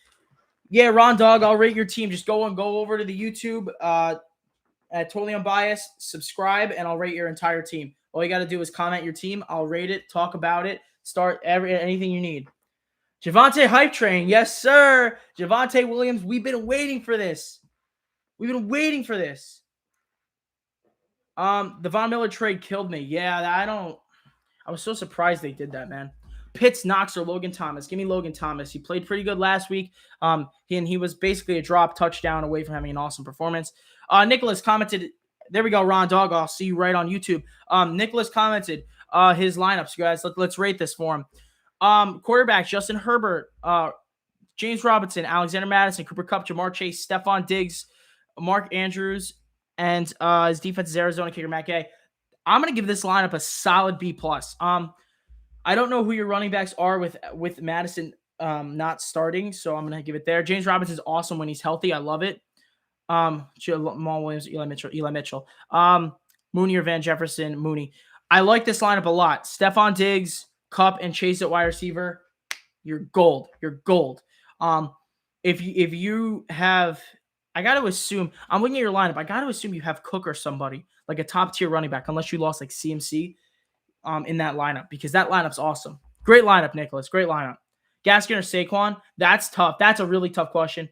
Yeah, Ron Dog, I'll rate your team. Just go over to the YouTube at Totally Unbiased, subscribe, and I'll rate your entire team. All you got to do is comment your team. I'll rate it, talk about it, start anything you need. Javonte Hype Train. Yes, sir. Javonte Williams, we've been waiting for this. The Von Miller trade killed me. Yeah, I was so surprised they did that, man. Pitts, Knox, or Logan Thomas. Give me Logan Thomas. He played pretty good last week. He was basically a drop touchdown away from having an awesome performance. Nicholas commented. There we go, Ron Dog. I'll see you right on YouTube. Nicholas commented his lineups, guys. Let's rate this for him. Quarterback, Justin Herbert, James Robinson, Alexander Madison, Cooper Kupp, Jamar Chase, Stephon Diggs, Mark Andrews, and his defense is Arizona kicker Matt Gay. I'm gonna give this lineup a solid B plus. I don't know who your running backs are with Madison not starting, so I'm gonna give it there. James Robinson is awesome when he's healthy. I love it. Jamal Williams, Eli Mitchell, Mooney or Van Jefferson, Mooney. I like this lineup a lot. Stephon Diggs, Kupp, and Chase at wide receiver. You're gold. You're gold. If you have, I got to assume I'm looking at your lineup. I got to assume you have Cook or somebody like a top tier running back, unless you lost like CMC in that lineup, because that lineup's awesome. Great lineup, Nicholas. Great lineup. Gaskin or Saquon? That's tough. That's a really tough question.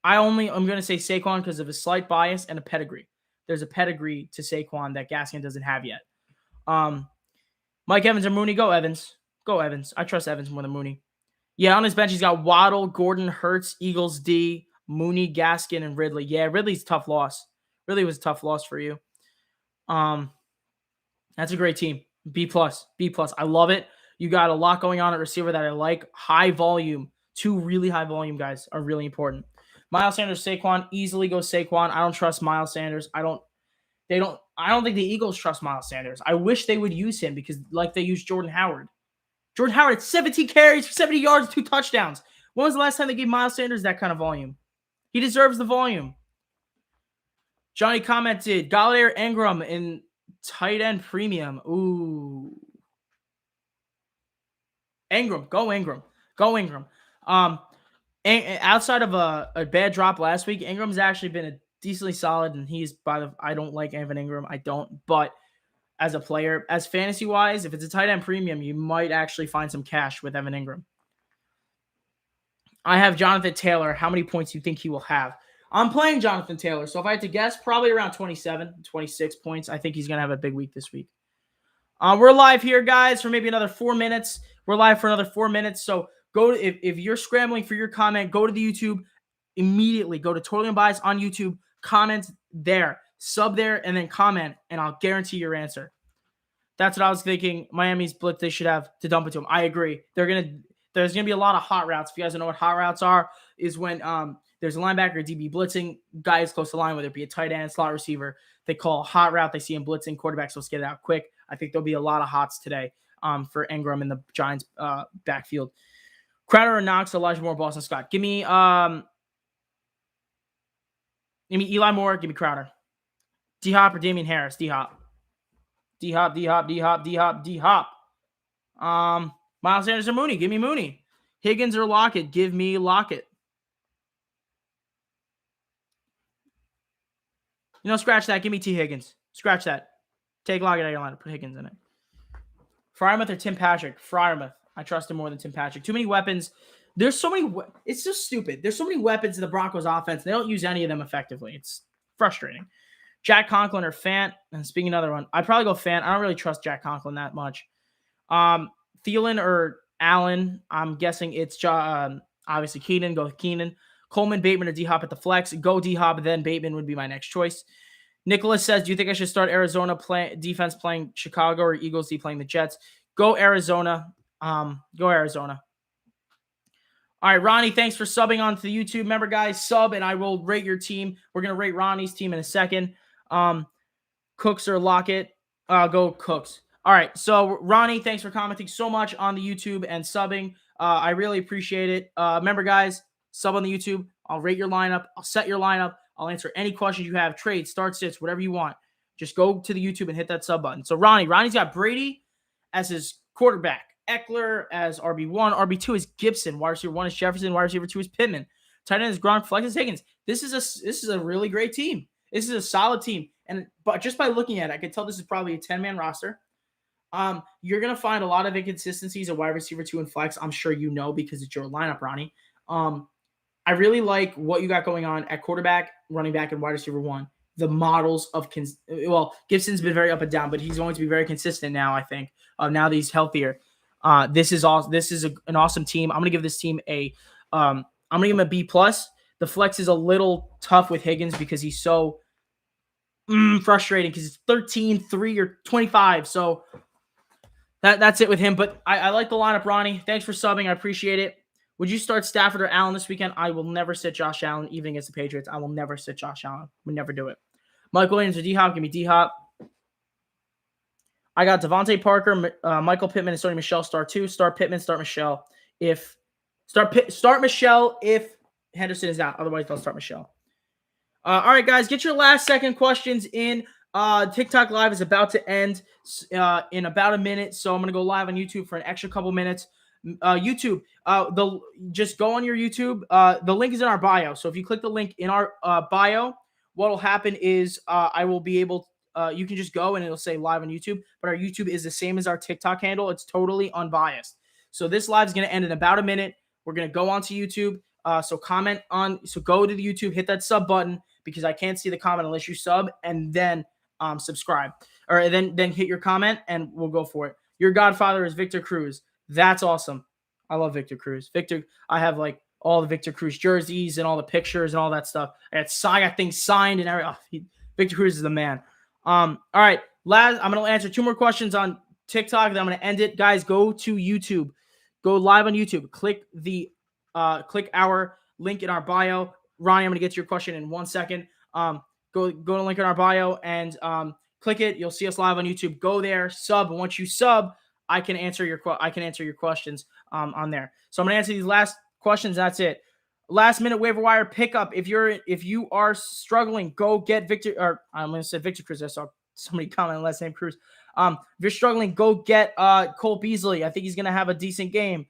I'm going to say Saquon because of a slight bias and a pedigree. There's a pedigree to Saquon that Gaskin doesn't have yet. Mike Evans or Mooney? Go Evans. Go Evans. I trust Evans more than Mooney. Yeah, on his bench, he's got Waddle, Gordon, Hurts, Eagles D, Mooney, Gaskin, and Ridley. Yeah, Ridley's a tough loss. Ridley was a tough loss for you. That's a great team. B plus. I love it. You got a lot going on at receiver that I like. High volume. Two really high volume guys are really important. Miles Sanders, Saquon, easily go Saquon. I don't trust Miles Sanders. I don't think the Eagles trust Miles Sanders. I wish they would use him because like they used Jordan Howard. Jordan Howard had 17 carries for 70 yards, 2 touchdowns. When was the last time they gave Miles Sanders that kind of volume? He deserves the volume. Johnny commented, Golladay or Ingram in tight end premium. Ooh. Ingram. Go Ingram. Outside of a bad drop last week, Ingram's actually been a decently solid, and I don't like Evan Ingram. I don't, but as a player, as fantasy wise, if it's a tight end premium, you might actually find some cash with Evan Ingram. I have Jonathan Taylor. How many points do you think he will have? I'm playing Jonathan Taylor, so if I had to guess, probably around 27, 26 points. I think he's going to have a big week this week. We're live here, guys, for maybe another 4 minutes. We're live for another 4 minutes, so if you're scrambling for your comment, go to the YouTube immediately. Go to Totally Unbiased on YouTube, comment there, sub there, and then comment, and I'll guarantee your answer. That's what I was thinking. Miami's blitz, they should have to dump it to them. I agree. There's gonna be a lot of hot routes. If you guys don't know what hot routes are, is when there's a linebacker or DB blitzing, guy is close to the line, whether it be a tight end, slot receiver. They call a hot route. They see him blitzing. Quarterbacks will get it out quick. I think there'll be a lot of hots today for Ingram in the Giants backfield. Crowder or Knox, Elijah Moore, Boston Scott. Give me Eli Moore. Give me Crowder. D-Hop or Damian Harris. D-Hop. Miles Sanders or Mooney. Give me Mooney. Higgins or Lockett. Give me Lockett. Scratch that. Give me T. Higgins. Scratch that. Take Lockett out of your lineup. Put Higgins in it. Freiermuth or Tim Patrick. Freiermuth. I trust him more than Tim Patrick. Too many weapons. There's so many. It's just stupid. There's so many weapons in the Broncos offense. They don't use any of them effectively. It's frustrating. Jack Conklin or Fant. And speaking another one, I'd probably go Fant. I don't really trust Jack Conklin that much. Thielen or Allen. I'm guessing it's obviously Keenan. Go with Keenan. Coleman, Bateman, or D-Hop at the flex. Go D-Hop, then Bateman would be my next choice. Nicholas says, do you think I should start Arizona defense playing Chicago or Eagles D playing the Jets? Go Arizona. Go Arizona. All right, Ronnie, thanks for subbing onto the YouTube. Remember, guys, sub, and I will rate your team. We're going to rate Ronnie's team in a second. Cooks or Lockett? Go Cooks. All right, so Ronnie, thanks for commenting so much on the YouTube and subbing. I really appreciate it. Remember, guys, sub on the YouTube. I'll rate your lineup. I'll set your lineup. I'll answer any questions you have, trades, start sits, whatever you want. Just go to the YouTube and hit that sub button. So Ronnie's got Brady as his quarterback, Eckler as RB1, RB2 is Gibson, wide receiver 1 is Jefferson, wide receiver 2 is Pittman, tight end is Gronk, flex is Higgins. This is a really great team. This is a solid team. But just by looking at it, I can tell this is probably a 10-man roster. You're going to find a lot of inconsistencies at wide receiver 2 and flex. I'm sure you know because it's your lineup, Ronnie. I really like what you got going on at quarterback, running back, and wide receiver 1. The models of Gibson's been very up and down, but he's going to be very consistent now, I think. Now that he's healthier. This is an awesome team. I'm going to give this team I'm going to give him a B+. The flex is a little tough with Higgins because he's so frustrating because it's 13, 3, or 25. So that's it with him. But I like the lineup, Ronnie. Thanks for subbing. I appreciate it. Would you start Stafford or Allen this weekend? I will never sit Josh Allen, even against the Patriots. I will never sit Josh Allen. Would never do it. Mike Williams or D-Hop? Give me D-Hop. I got Devontae Parker, Michael Pittman, and Sony Michel. Start 2. Start Pittman. Start Michel. Start Michel if Henderson is out. Otherwise, they'll start Michel. All right, guys, get your last second questions in. TikTok Live is about to end in about a minute, so I'm gonna go live on YouTube for an extra couple minutes. YouTube, just go on your YouTube. The link is in our bio. So if you click the link in our bio, what will happen is I will be able. You can just go and it'll say live on YouTube. But our YouTube is the same as our TikTok handle. It's totally unbiased. So this live is gonna end in about a minute. We're gonna go onto YouTube. So go to the YouTube, hit that sub button because I can't see the comment unless you sub, and then subscribe, or then hit your comment and we'll go for it. Your godfather is Victor Cruz. That's awesome. I love Victor Cruz. I have like all the Victor Cruz jerseys and all the pictures and all that stuff. I got things signed and everything. Victor Cruz is the man. All right, I'm going to answer 2 more questions on TikTok, then I'm going to end it. Guys, go to YouTube. Go live on YouTube. Click our link in our bio. Ronnie, I'm going to get to your question in 1 second. Go to the link in our bio and click it. You'll see us live on YouTube. Go there, sub. And once you sub, I can answer your questions on there. So I'm going to answer these last questions. That's it. Last minute waiver wire pickup. If you are struggling, go get Victor. Or I'm going to say Victor Cruz. I saw somebody comment last name Cruz. If you're struggling, go get Cole Beasley. I think he's going to have a decent game.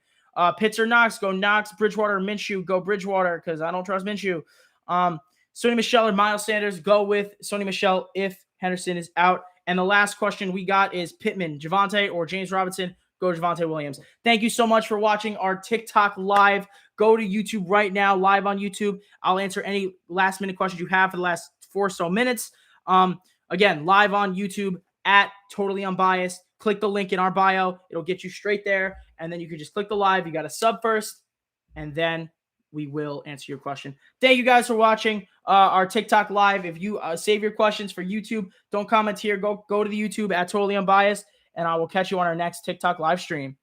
Pitts or Knox, go Knox. Bridgewater or Minshew, go Bridgewater because I don't trust Minshew. Sony Michel or Miles Sanders, go with Sony Michel if Henderson is out. And the last question we got is Pittman, Javonte, or James Robinson, go Javonte Williams. Thank you so much for watching our TikTok live. Go to YouTube right now, live on YouTube. I'll answer any last minute questions you have for the last 4 or so minutes. Again, live on YouTube at Totally Unbiased. Click the link in our bio. It'll get you straight there. And then you can just click the live. You got to sub first, and then we will answer your question. Thank you guys for watching our TikTok live. If you save your questions for YouTube, don't comment here. Go to the YouTube at Totally Unbiased, and I will catch you on our next TikTok live stream.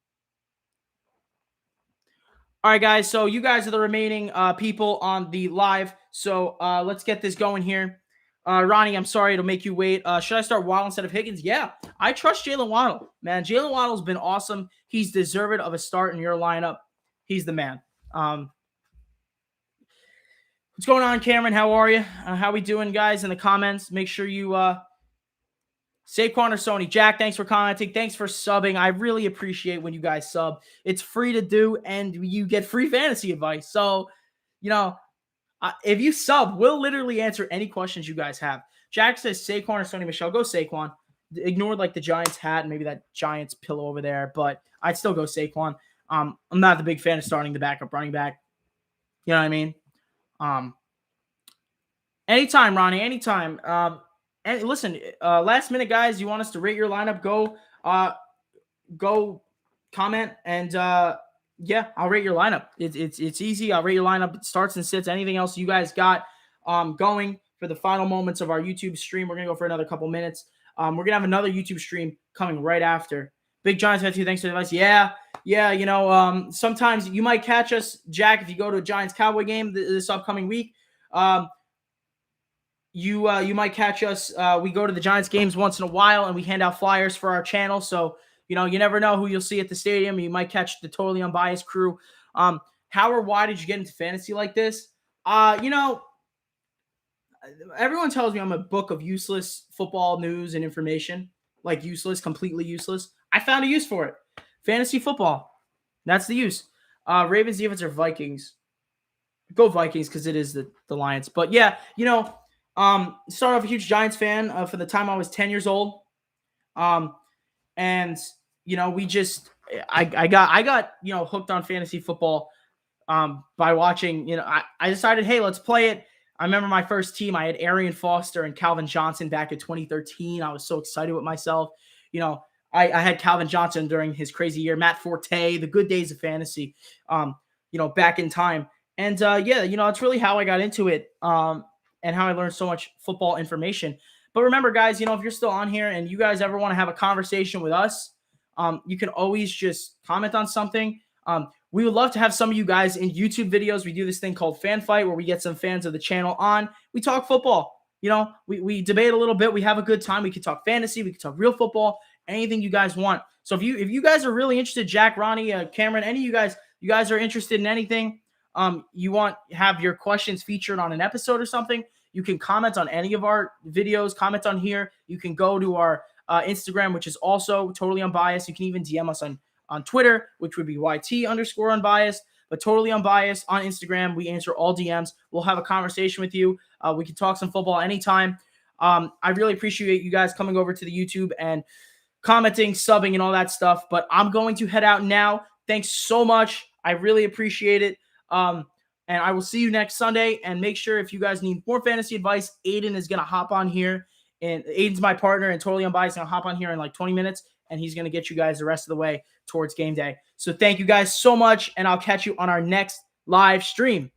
All right, guys. So you guys are the remaining people on the live. So let's get this going here. Ronnie, I'm sorry to make you wait. Should I start Waddle instead of Higgins? Yeah, I trust Jalen Waddle. Man, Jalen Waddle's been awesome. He's deserved of a start in your lineup. He's the man. What's going on, Cameron? How are you? How we doing, guys? In the comments, make sure you Saquon or Sony. Jack, thanks for commenting. Thanks for subbing. I really appreciate when you guys sub. It's free to do, and you get free fantasy advice. So, if you sub, we'll literally answer any questions you guys have. Jack says Saquon or Sony Michel. Go Saquon. Ignore like the Giants hat and maybe that Giants pillow over there, but I'd still go Saquon. I'm not the big fan of starting the backup running back. You know what I mean? Anytime, Ronnie, anytime. And listen, last minute, guys, you want us to rate your lineup? Go comment and yeah, I'll rate your lineup. It's easy. I'll rate your lineup. It starts and sits. Anything else you guys got going for the final moments of our YouTube stream? We're gonna go for another couple minutes. We're gonna have another YouTube stream coming right after. Big Giants fan, thanks for the advice. Yeah. Sometimes you might catch us, Jack, if you go to a Giants Cowboy game this upcoming week. You might catch us. We go to the Giants games once in a while, and we hand out flyers for our channel. So you never know who you'll see at the stadium. You might catch the Totally Unbiased crew. How or why did you get into fantasy like this? Everyone tells me I'm a book of useless football news and information, like useless, completely useless. I found a use for it. Fantasy football. That's the use. Ravens defense or Vikings? Go Vikings because it is the Lions. But yeah, started off a huge Giants fan for the time I was 10 years old. And we just I got hooked on fantasy football by watching. I decided, hey, let's play it. I remember my first team. I had Arian Foster and Calvin Johnson back in 2013. I was so excited with myself. I had Calvin Johnson during his crazy year. Matt Forte, the good days of fantasy. Back in time. And it's really how I got into it. And how I learned so much football information. But remember, guys, if you're still on here and you guys ever want to have a conversation with us, you can always just comment on something. We would love to have some of you guys in YouTube videos. We do this thing called Fan Fight where we get some fans of the channel on. We talk football. You know, we debate a little bit. We have a good time. We can talk fantasy. We can talk real football. Anything you guys want. So if you guys are really interested, Jack, Ronnie, Cameron, any of you guys are interested in anything, you want have your questions featured on an episode or something, you can comment on any of our videos. Comment on here. You can go to our Instagram, which is also totally unbiased. You can even DM us on Twitter, which would be YT_unbiased, but totally unbiased on Instagram. We answer all DMs. We'll have a conversation with you. We can talk some football anytime. I really appreciate you guys coming over to the YouTube and commenting, subbing, and all that stuff. But I'm going to head out now. Thanks so much. I really appreciate it. And I will see you next Sunday. And make sure if you guys need more fantasy advice, Aiden is going to hop on here. And Aiden's my partner and totally unbiased. Going to hop on here in like 20 minutes. And he's going to get you guys the rest of the way towards game day. So thank you guys so much. And I'll catch you on our next live stream.